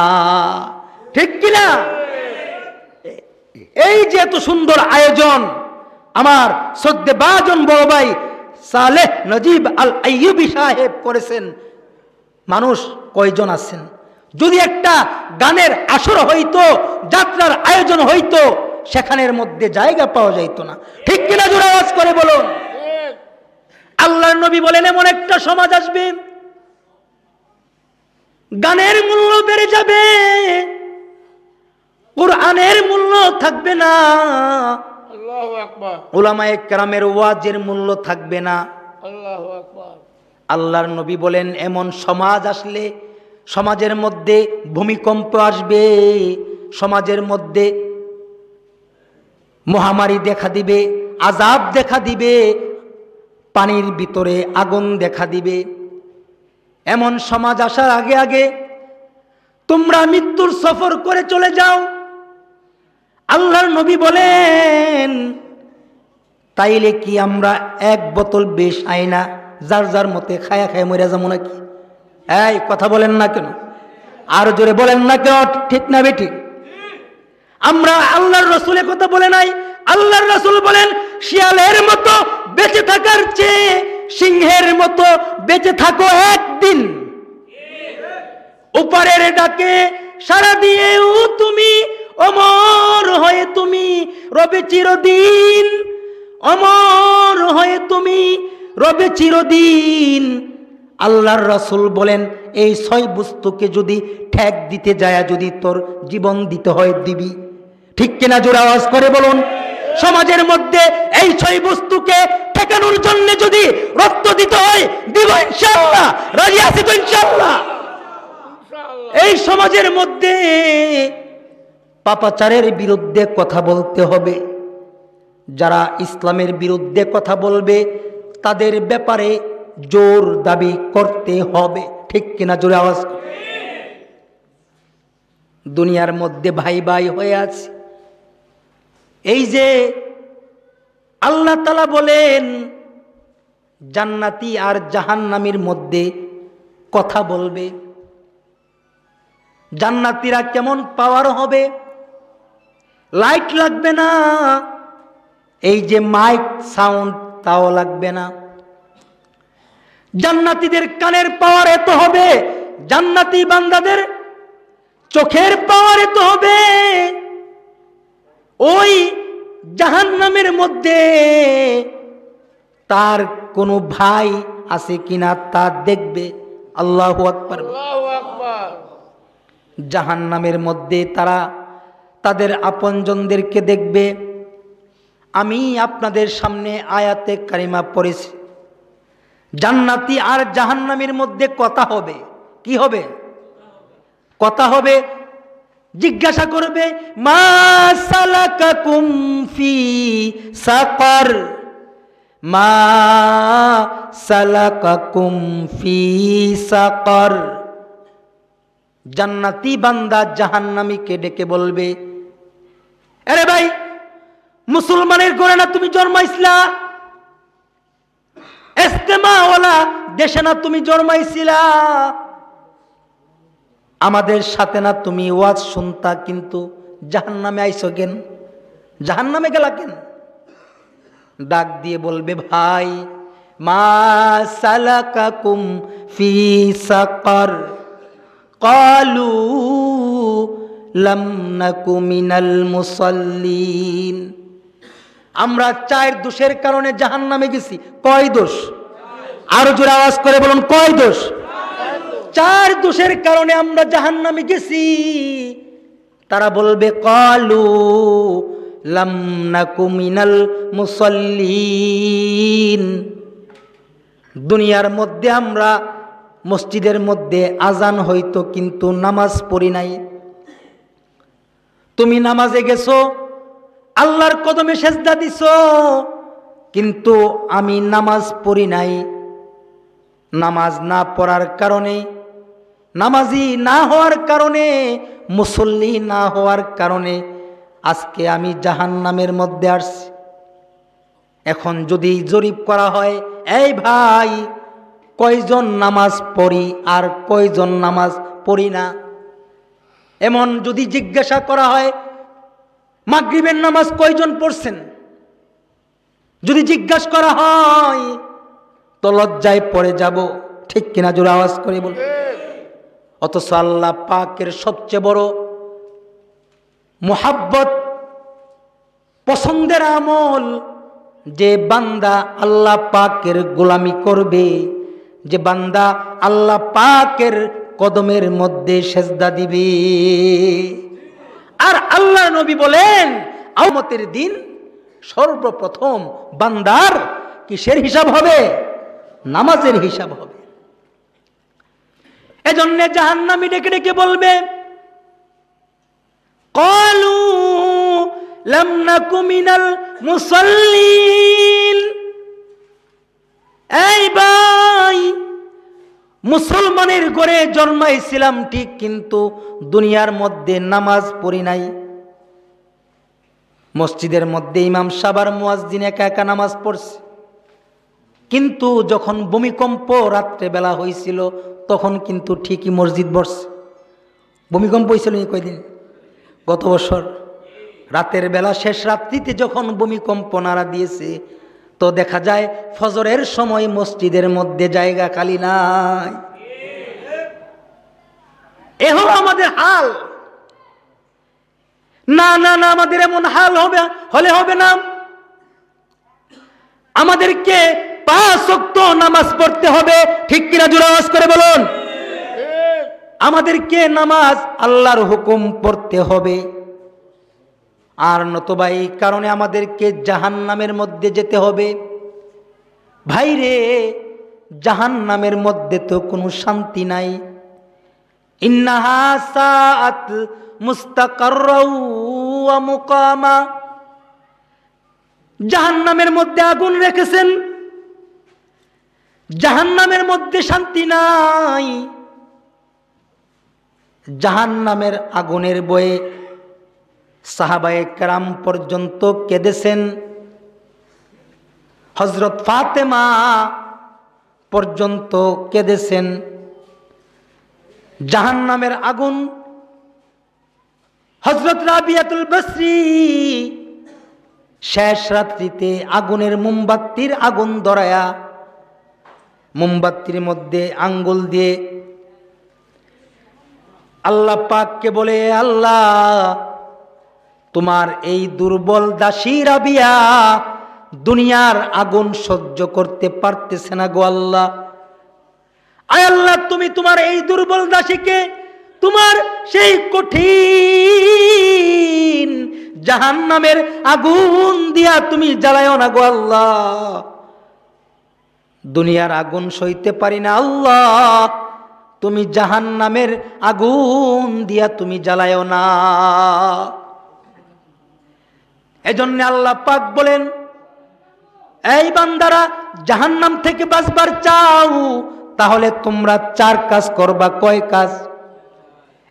ঠিক কিনা? এই যে এত সুন্দর আয়োজন আমার শ্রদ্ধেভাজন বড় ভাই সালেহ নজিব আল আইয়ুবী সাহেব করেছেন, মানুষ কয়জন আছেন? যদি একটা গানের আসর হইতো, যাত্রার আয়োজন হইতো, সেখানের মধ্যে জায়গা পাওয়া যাইত না। ঠিক কিনা? জোরে আওয়াজ করে বলুন। আল্লাহর নবী বলেন এমন একটা সমাজ আসবে, গানের মূল্য বেড়ে যাবে, কুরআনের মূল্য থাকবে না, আল্লাহু আকবার, উলামায়ে কেরামের ওয়াজের মূল্য থাকবে না। আল্লাহু আকবার। আল্লাহর নবী বলেন এমন সমাজ আসলে সমাজের মধ্যে ভূমিকম্প আসবে, সমাজের মধ্যে মহামারী দেখা দিবে, আযাব দেখা দিবে, পানির ভিতরে আগুন দেখা দিবে। এমন সমাজ আসার আগে আগে তোমরা মৃত্যুর সফর করে চলে যাও। আল্লাহর নবী বলেন তাইলে কি আমরা এক বোতল বিষ আইনা যার যার মতে খায়া খায় মরে যাবো নাকি? এই কথা বলেন না কেন? আর জোরে বলেন না কেন? ঠিক না বেটি? আমরা আল্লাহর রাসূলের কথা বলে নাই। আল্লাহর রাসূল বলেন শিয়ালের মতো বেঁচে থাকার চেয়ে সিংহের মতো বেঁচে থাকো একদিন। উপরের ডাকে সাড়া দিয়েও তুমি অমর হয়ে তুমি রবে চিরদিন, অমর হয়ে তুমি রবে চিরদিন। আল্লাহর রাসূল বলেন এই 6 বস্তুকে যদি ঠেক দিতে যায়, যদি তোর জীবন দিতে হয় দিবি। ঠিক কিনা? জোরে আওয়াজ করে বলুন। সমাজের মধ্যে এই 6 বস্তুকে ঠেকানোর জন্য যদি রক্ত দিতে হয় দিব ইনশাআল্লাহ। রাজি আছি তো ইনশাআল্লাহ? এই সমাজের মধ্যে পাপাচারের বিরুদ্ধে কথা বলতে হবে। যারা ইসলামের বিরুদ্ধে কথা বলবে তাদের ব্যাপারে জোর দাবি করতে হবে। ঠিক কিনা? জোরে আওয়াজ। দুনিয়ার মধ্যে ভাই ভাই হয়ে আছে। এই যে আল্লাহ তাআলা বলেন জান্নাতি আর জাহান্নামীর মধ্যে কথা বলবে। জান্নাতীরা কেমন পাওয়ার হবে? লাইট লাগবে না, এই যে মাইক সাউন্ড তাও লাগবে না। জান্নাতীদের কানের পাওয়ার এত হবে, জান্নাতি বান্দাদের চোখের পাওয়ার এত হবে। ওই জাহান্নামের মধ্যে তার কোনো ভাই আছে কিনা তা দেখবে। আল্লাহু আকবার, আল্লাহু আকবার। জাহান্নামের মধ্যে তারা তাদের আপনজনদেরকে দেখবে। আমি আপনাদের সামনে আয়াতে কারিমা পড়েছি, জান্নাতি আর জাহান্নামীর মধ্যে কথা হবে। কি হবে? কথা হবে। জিজ্ঞাসা করবে মা সালাকাকুম ফি সাকার, মা সালাকাকুম ফি সাকার। জান্নাতি বান্দা জাহান্নামীকে ডেকে বলবে আরে ভাই, মুসলমানের ঘরে না তুমি জন্মাইছিলা? ইস্তেমাওয়ালা দেশে না তুমি জন্মাইছিলা? আমাদের সাথে না তুমি ওয়াজ শুনতা, কিন্তু জাহান্নামে আইছো কেন? জাহান্নামে গেলা কেন? ডাক দিয়ে বলবে ভাই মা সালাকাকুম ফি সাকার, ক্বালু লাম নাকু মিনাল মুসাল্লিন। আমরা 4 দোষের কারণে জাহান্নামে গেছি। কয় দোষ? আরো জোরে আওয়াজ করে বলুন, কয় দোষ? 4 দোষের কারণে আমরা জাহান্নামে গেছি। তারা বলবে ক্বালু লাম নাকু মিনাল মুসাল্লিন। দুনিয়ার মধ্যে আমরা মসজিদের মধ্যে আজান হইতো কিন্তু নামাজ পড়ি নাই। তুমি নামাজে গেছো, আল্লাহর কদমে সেজদা দিছো, কিন্তু আমি নামাজ পড়ি নাই। নামাজ না পড়ার কারণে, নামাজি না হওয়ার কারণে, মুসল্লি না হওয়ার কারণে আজকে আমি জাহান্নামের মধ্যে আসছি। এখন যদি জরিপ করা হয়, এই ভাই কয়জন নামাজ পড়ি আর কয়জন নামাজ পড়ি না, এমন যদি জিজ্ঞাসা করা হয় মাগরিবের নামাজ কয়জন পড়ছেন, যদি জিজ্ঞাসা করা হয় তো লজ্জায় পড়ে যাব, ঠিক কিনা? জোরে আওয়াজ করে বল। অথচ আল্লাহ পাকের সবচেয়ে বড় মুহাব্বত, পছন্দের আমল, যে বান্দা আল্লাহ পাকের গোলামি করবে, যে বান্দা আল্লাহ পাকের কদমের মধ্যে সেজদা দিবে। আর আল্লাহ নবী বলেন কিয়ামতের দিন সর্বপ্রথম বান্দার কিসের হিসাব হবে? নামাজের হিসাব হবে। এজন্য জাহান্নামী ডেকে ডেকে বলবে, ক্বালু লাম নাকু মিনাল মুসাল্লিন। এই ভাই, মুসলমানের ঘরে জন্মাইছিলাম ঠিক, কিন্তু দুনিয়ার মধ্যে নামাজ পড়ি নাই। মসজিদের মধ্যে ইমাম সাহেব আর মুয়াজ্জিন একা একা নামাজ পড়ছে, কিন্তু যখন ভূমিকম্প রাত্রে বেলা হয়েছিল তখন কিন্তু ঠিকই মসজিদ বসছে। ভূমিকম্প হয়েছিল কয়দিন? গত বছর রাতের বেলা শেষ রাত্রিতে যখন ভূমিকম্প নাড়া দিয়েছে, তো দেখা যায় ফজরের সময় মসজিদের মধ্যে জায়গা খালি নাই। এ হলো আমাদের হাল। না না না, আমাদের এমন হাল হলে হবে না। আমাদেরকে 5 ওয়াক্ত নামাজ পড়তে হবে, ঠিক কিনা? জোরে আওয়াজ করে বলুন। আমাদেরকে নামাজ আল্লাহর হুকুম পড়তে হবে, আর নতুবা এই কারণে আমাদেরকে জাহান্নামের মধ্যে যেতে হবে। ভাইরে, জাহান্নামের মধ্যে তো কোনো শান্তি নাই। ইন্নাহা সাআত মুস্তাকাররাও ওয়া মুকামা। জাহান্নামের মধ্যে আগুন রেখেছেন, জাহান্নামের মধ্যে শান্তি নাই। জাহান্নামের আগুনের বয়ে সাহাবায়ে কেরাম পর্যন্ত কেঁদেছেন, হযরত ফাতেমা পর্যন্ত কেঁদেছেন। জাহান্নামের আগুন, হযরত রাবিয়াতুল বসরি শেষ রাত্রিতে আগুনের মোমবাতির আগুন ধরায়া মোমবাতির মধ্যে আঙ্গুল দিয়ে আল্লাহ পাককে বলে, আল্লাহ, তোমার এই দুর্বল দাসী রাবিয়া দুনিয়ার আগুন সহ্য করতে পারতেছে না গো আল্লাহ। আয় আল্লাহ, তুমি তোমার এই দুর্বল দাসীকে তোমার সেই কঠিন জাহান্নামের আগুন দিয়া তুমি জ্বালায়ও না গো আল্লাহ। দুনিয়ার আগুন সইতে পারি না আল্লাহ, তুমি জাহান্নামের আগুন দিয়া তুমি জ্বালায়ও না। এজন্য আল্লাহ পাক বলেন, এই বান্দারা, জাহান্নাম থেকে বাঁচবার চাও তাহলে তোমরা 4 কাজ করবা। কয় কাজ?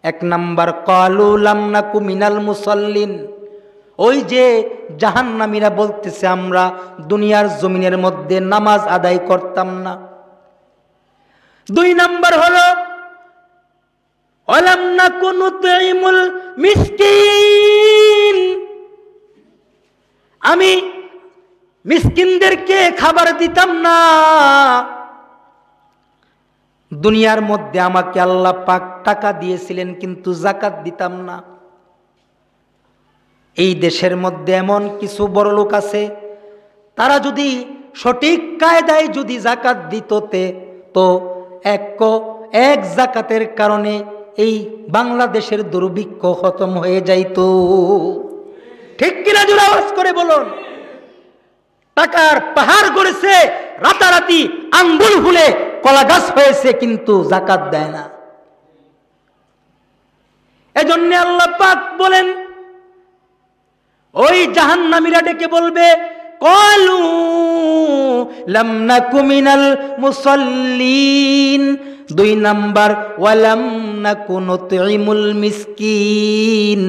1 নাম্বার, ক্বালু লাম নাকু মিনাল মুসাল্লিন। ওই যে জাহান্নামীরা বলতেছে আমরা দুনিয়ার জমিনের মধ্যে নামাজ আদায় করতাম না। 2 নাম্বার হলো ওয়ালাম নাকু নুতঈমুল মিসকিন। আমি মিসকিনদেরকে খাবার দিতাম না। দুনিয়ার মধ্যে আমাকে আল্লাহ পাক টাকা দিয়েছিলেন, কিন্তু যাকাত দিতাম না। এই দেশের মধ্যে এমন কিছু বড় লোক আছে, তারা যদি সঠিক কায়দায় যদি যাকাত দিত, তো এক যাকাতের কারণে এই বাংলাদেশের দুর্ভিক্ষ খতম হয়ে যাইত। ঠিক কিনা? জোরে আওয়াজ করে বলুন। টাকার পাহাড় গড়েছে, রাতারাতি আঙ্গুল ফুলে কলা গাছ হয়েছে, কিন্তু যাকাত দেয় না। এজন্য আল্লাহ পাক বলেন, ওই জাহান্নামীরা ডেকে বলবে, ক্বালু লাম নাকু মিনাল মুসাল্লিন। 2 নাম্বার, ওয়ালাম নাকু নুতঈমুল মিসকিন।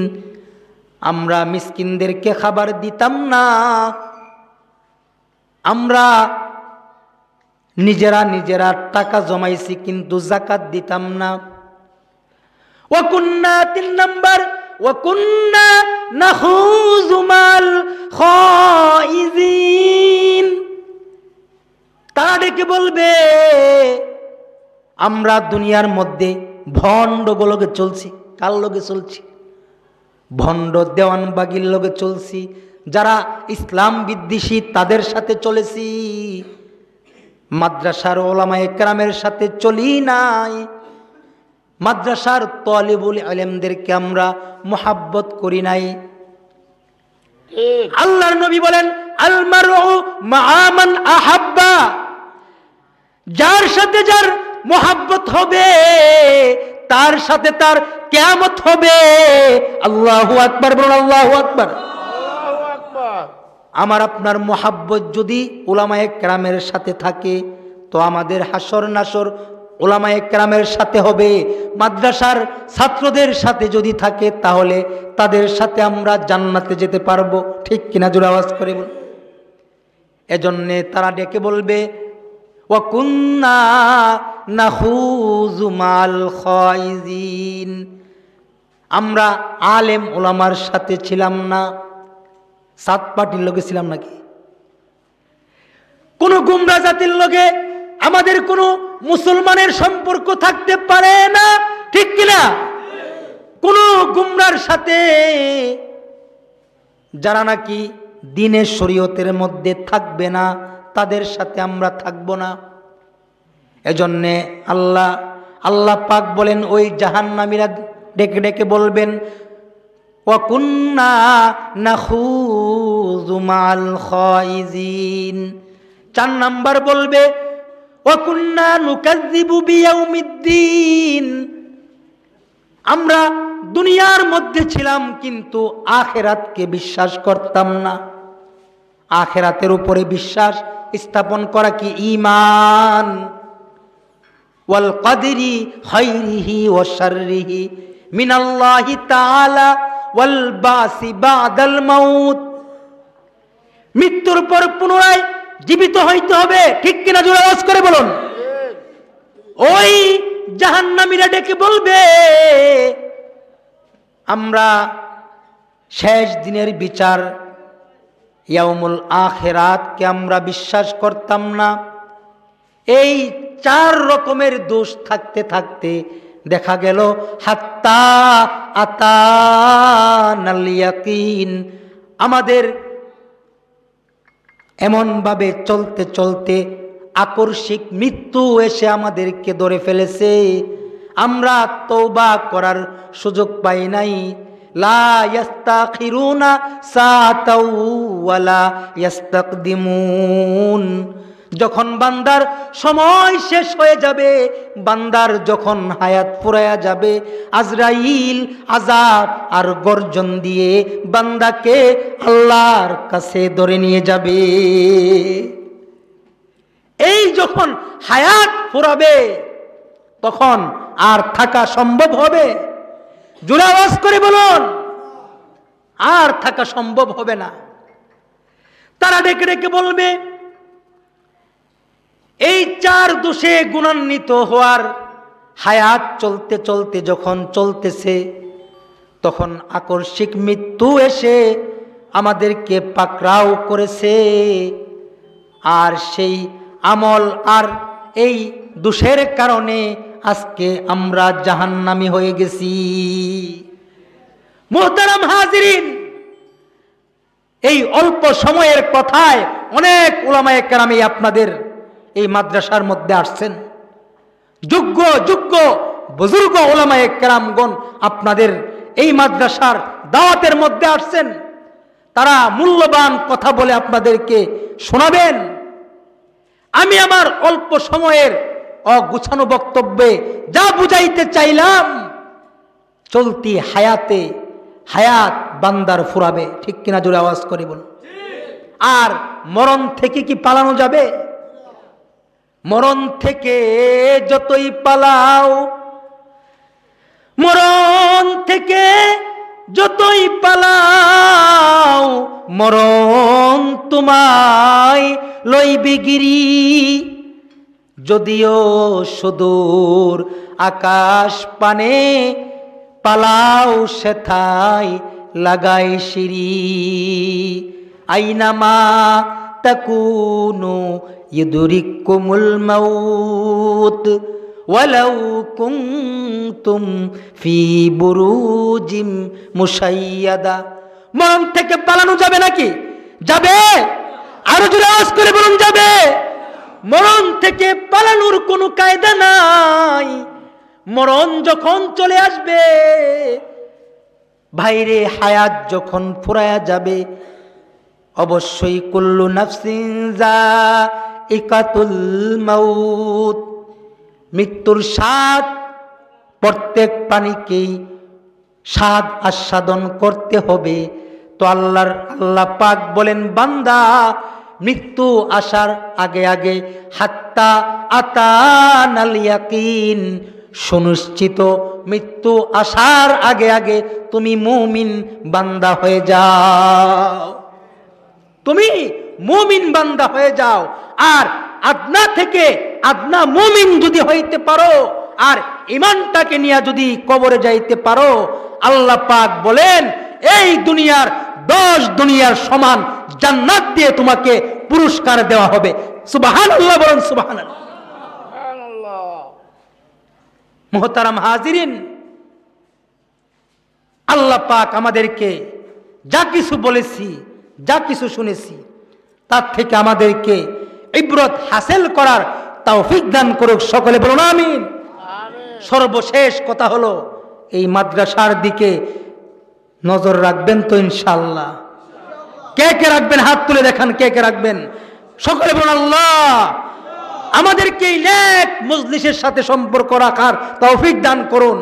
আমরা মিসকিনদেরকে খাবার দিতাম না, আমরা নিজেরা টাকা জমাইছি, কিন্তু যাকাত দিতাম না। ওয়া কুন্না 3 নাম্বার ওয়া কুন্না নাখুযু মাল খাইজিন। তারা ডেকে বলবে আমরা দুনিয়ার মধ্যে ভণ্ডগুলোকে চলছি। কার লোকে চলছি? ভণ্ড দেওয়ানবাগির লোকে চলছি, যারা ইসলাম বিদ্বেষী তাদের সাথে চলেছি, মাদ্রাসার ওলামায়ে কেরামের সাথে চলি নাই, মাদ্রাসার তালিবুল ইলমদেরকে আমরা মুহাব্বত করি নাই। আল্লাহর নবী বলেন আল মারউ মাআ মান আহাব্বা, যার সাথে যার মুহাব্বত হবে তার সাথে তার কিয়ামত হবে। আল্লাহু আকবার বলুন, আল্লাহু আকবার। আল্লাহু আকবার। আমার আপনার মুহাব্বত যদি উলামায়ে কেরামের সাথে থাকে তো আমাদের হাসর নাসর উলামায়ে কেরামের সাথে হবে। মাদ্রাসার ছাত্রদের সাথে যদি থাকে তাহলে তাদের সাথে আমরা জান্নাতে যেতে পারবো। ঠিক কিনা? জোরে আওয়াজ করে বল। এজন্যে তারা ডেকে বলবে ওয়া কুন্না নাখুযু মাল খাইজিন, আমরা আলেম ওলামার সাথে ছিলাম না, সাত পার্টির লোকে ছিলাম নাকি? কোন গুমরা জাতির লোকে আমাদের কোনো মুসলমানের সম্পর্ক থাকতে পারে না। ঠিক কিনা? কোন গুমরার সাথে যারা নাকি দ্বীনের শরীয়তের মধ্যে থাকবে না তাদের সাথে আমরা থাকব না। এজন্যে আল্লাহ পাক বলেন ওই জাহান্নামীরা ডেকে ডেকে বলবেন ওয়া কুন্না নাখুযু মাল খাইজিন। 4 নাম্বার বলবে ওয়া কুন্না নুকাযযিবু বিয়াউমিদ্দিন, আমরা দুনিয়ার মধ্যে ছিলাম কিন্তু আখিরাতকে বিশ্বাস করতাম না। আখিরাতের উপরে বিশ্বাস স্থাপন করা কি ঈমান? ওয়াল কদরি খাইরিহি ওয়া শাররিহি মিনাল্লাহি তাআলা ওয়াল বাসি বাদাল মাউত, মৃত্যুর পর পুনরায় জীবিত হইতে হবে। ঠিক কিনা? জোরে আওয়াজ করে বলুন। ওই জাহান্নামীরা ডেকে বলবে আমরা শেষ দিনের বিচার ইয়াউমুল আখিরাতকে আমরা বিশ্বাস করতাম না। এই 4 রকমের দোষ থাকতে থাকতে দেখা গেল হাত্তা আতানাল ইয়াকিন, আমাদের এমনভাবে চলতে চলতে আকস্মিক মৃত্যু এসে আমাদেরকে ধরে ফেলেছে। আমরা তওবা করার সুযোগ পাই নাই। লা ইস্তাখিরুনা সাআতাও ওয়ালা ইস্তাকদিমুন, যখন বান্দার সময় শেষ হয়ে যাবে, বান্দার যখন হায়াত ফুরায়া যাবে, আজরাইল আযাব আর গর্জন দিয়ে বান্দাকে আল্লাহর কাছে ধরে নিয়ে যাবে। এই যখন হায়াত ফুরাবে তখন আর থাকা সম্ভব হবে? জোরে আওয়াজ করে বলুন। আর থাকা সম্ভব হবে না। তারা ডেকে ডেকে বলবে এই 4 দোষে গুণান্বিত হওয়ার হায়াত চলতে চলতে যখন চলতেছে তখন আকস্মিক মৃত্যু এসে আমাদেরকে পাকড়াও করেছে। আর সেই আমল আর এই দোষের কারণে আজকে আমরা জাহান্নামী হয়ে গেছি। মুহতারাম হাজিরিন, এই অল্প সময়ের কথায় অনেক উলামায়ে কেরাম আপনাদের এই মাদ্রাসার মধ্যে আসছেন। যোগ্য যোগ্য বুজুর্গ উলামায়ে কেরামগণ আপনাদের এই মাদ্রাসার দাওয়াতের মধ্যে আসছেন। তারা মূল্যবান কথা বলে আপনাদেরকে শোনাবেন। আমি আমার অল্প সময়ের অগুছানো বক্তব্যে যা বুঝাইতে চাইলাম, চলতি হায়াতে হায়াত বান্দার ফুরাবে। ঠিক কিনা? জোরে আওয়াজ করে বলুন। আর মরণ থেকে কি পালানো যাবে? মরণ থেকে যতই পালাও, মরণ থেকে যতই পালাও, মরণ তোমায় লইবে গিরি। যদিও সুদূর আকাশ পানে পালাও সেথায় লাগাই সিঁড়ি আইনামা তাকুনু ইউদরিকুমুল মাউত ওয়ালাউ কুনতুম ফি বুরুজিম মুশাইয়াদা। মরণ থেকে পালানো যাবে নাকি? যাবে। আরো জোরে আওয়াজ করে বলুন যাবে। মরণ থেকে পালানোর কোনো কায়দা নাই। মরণ যখন চলে আসবে, ভাইরে হায়াত যখন ফুরায়া যাবে, অবশ্যই কুল্লু নাফসিন যায়িকাতুল মাউত, মৃত্যুর স্বাদ প্রত্যেক প্রাণীকেই স্বাদ আস্বাদন করতে হবে। তো আল্লাহ পাক বলেন, বান্দা মৃত্যু আসার আগে আগে হাত্তা আতানাল ইয়াকিন, সুনিশ্চিত মৃত্যু আসার আগে আগে তুমি মুমিন বান্দা হয়ে যাও। তুমি মুমিন বান্দা হয়ে যাও। আর আদনা থেকে আদনা মুমিন যদি হইতে পারো, আর ঈমানটাকে নিয়ে যদি কবরে যাইতে পারো, আল্লাহ পাক বলেন এই দুনিয়ার 10 দুনিয়ার সমান জান্নাত দিয়ে তোমাকে পুরস্কার দেওয়া হবে। সুবহানাল্লাহ বলেন সুবহানাল্লাহ। মুহতারাম হাজিরিন, আল্লাহ পাক আমাদেরকে যা কিছু বলেছি, যা কিছু শুনেছি, তার থেকে আমাদেরকে ইবরত হাসিল করার তৌফিক দান করুক। সকলে বলুন আমিন। সর্বশেষ কথা হলো, এই মাদ্রাসার দিকে নজর রাখবেন তো ইনশাআল্লাহ? কে কে রাখবেন? হাত তুলে দেখান কে কে রাখবেন। সকলে বলুন আল্লাহ আমাদেরকে এই নেক মজলিসের সাথে সম্পর্ক রাখার তৌফিক দান করুন।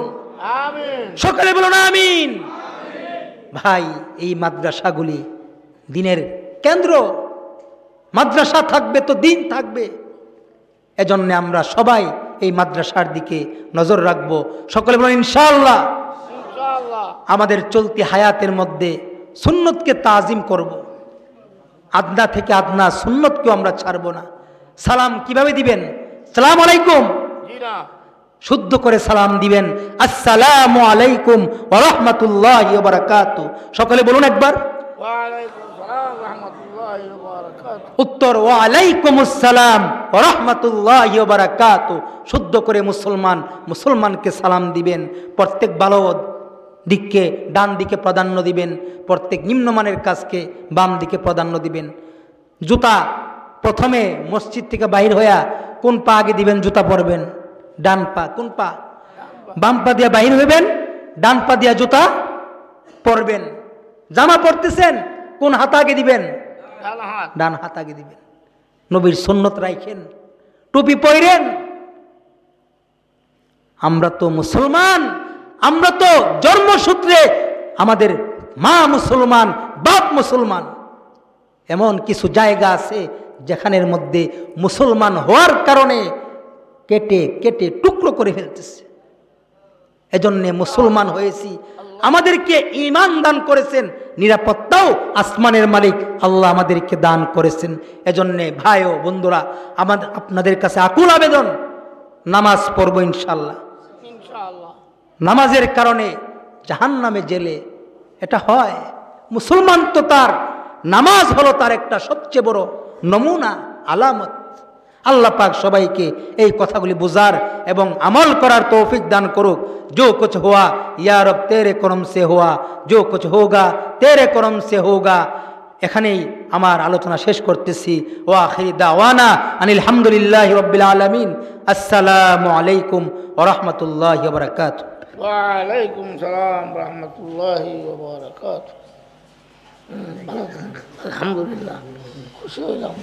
আমিন। সকলে বলুন আমিন। ভাই, এই মাদ্রাসাগুলি দিনের কেন্দ্র। মাদ্রাসা থাকবে তো দিন থাকবে। এজন্য আমরা সবাই এই মাদ্রাসার দিকে নজর রাখবো। সকলে বলুন ইনশাআল্লাহ। আমাদের চলতি হায়াতের মধ্যে সুন্নতকে তাজিম করব। আদনা থেকে আদনা সুন্নতকেও আমরা ছাড়ব না। সালাম কিভাবে দিবেন? সালাম আলাইকুম, শুদ্ধ করে সালাম দিবেন, আসসালামু আলাইকুম ওয়া রাহমাতুল্লাহি ওয়া বারাকাতুহু। সকলে বলুন একবার। ওয়া আলাইকুম আসসালাম ওয়া রাহমাতুল্লাহি ওয়া বারাকাতুহু। উত্তর ওয়া আলাইকুমুস সালাম ওয়া রাহমাতুল্লাহি ওয়া বারাকাতুহু। শুদ্ধ করে মুসলমানকে সালাম দিবেন। প্রত্যেক ভালো দিককে ডান দিকে প্রাধান্য দিবেন, প্রত্যেক নিম্নমানের কাজকে বাম দিকে প্রাধান্য দিবেন। জুতা প্রথমে মসজিদ থেকে বাহির হইয়া কোন পা আগে দিবেন? জুতা পরবেন ডান পা। কোন পা? বাম পা দিয়া বাহির হইবেন, ডান পা দিয়া জুতা পরবেন। জামা পরতেছেন, কোন হাত আগে দিবেন? ডান হাত আগে দিবেন। নবীর সুন্নত রাখেন, টুপি পরেন। আমরা তো মুসলমান, আমরা তো জন্মসূত্রে আমাদের মা মুসলমান, বাপ মুসলমান। এমন কিছু জায়গা আছে যেখানের মধ্যে মুসলমান হওয়ার কারণে কেটে কেটে টুকরো করে ফেলতেছে। এজন্যে মুসলমান হয়েছি। আমাদেরকে ঈমান দান করেছেন, নিরাপত্তাও আসমানের মালিক আল্লাহ আমাদেরকে দান করেছেন। এজন্যে ভাই ও বন্ধুরা, আপনাদের কাছে আকুল আবেদন, নামাজ পড়ব ইনশাআল্লাহ। নামাজের কারণে জাহান্নামে জেলে এটা হয়। মুসলমান তো তার নামাজ হলো তার একটা সবচেয়ে বড় নমুনা, আলামত। আল্লাহ পাক সবাইকে এই কথাগুলি বুঝার এবং আমল করার তৌফিক দান করুক। जो कुछ हुआ या रब तेरे करम से हुआ, जो कुछ होगा तेरे करम से होगा। এখানেই আমার আলোচনা শেষ করতেছি। ওয়া আখিরি দাওয়ানা আনিল হামদুলিল্লাহি রাব্বিল আলামিন। আসসালামু আলাইকুম ওয়া রাহমাতুল্লাহি ওয়া বারাকাতুহু। ওয়া আলাইকুম সালাম ওয়া রাহমাতুল্লাহি ওয়া বারাকাতুহু। আলহামদুলিল্লাহ, খুশি হইলাম।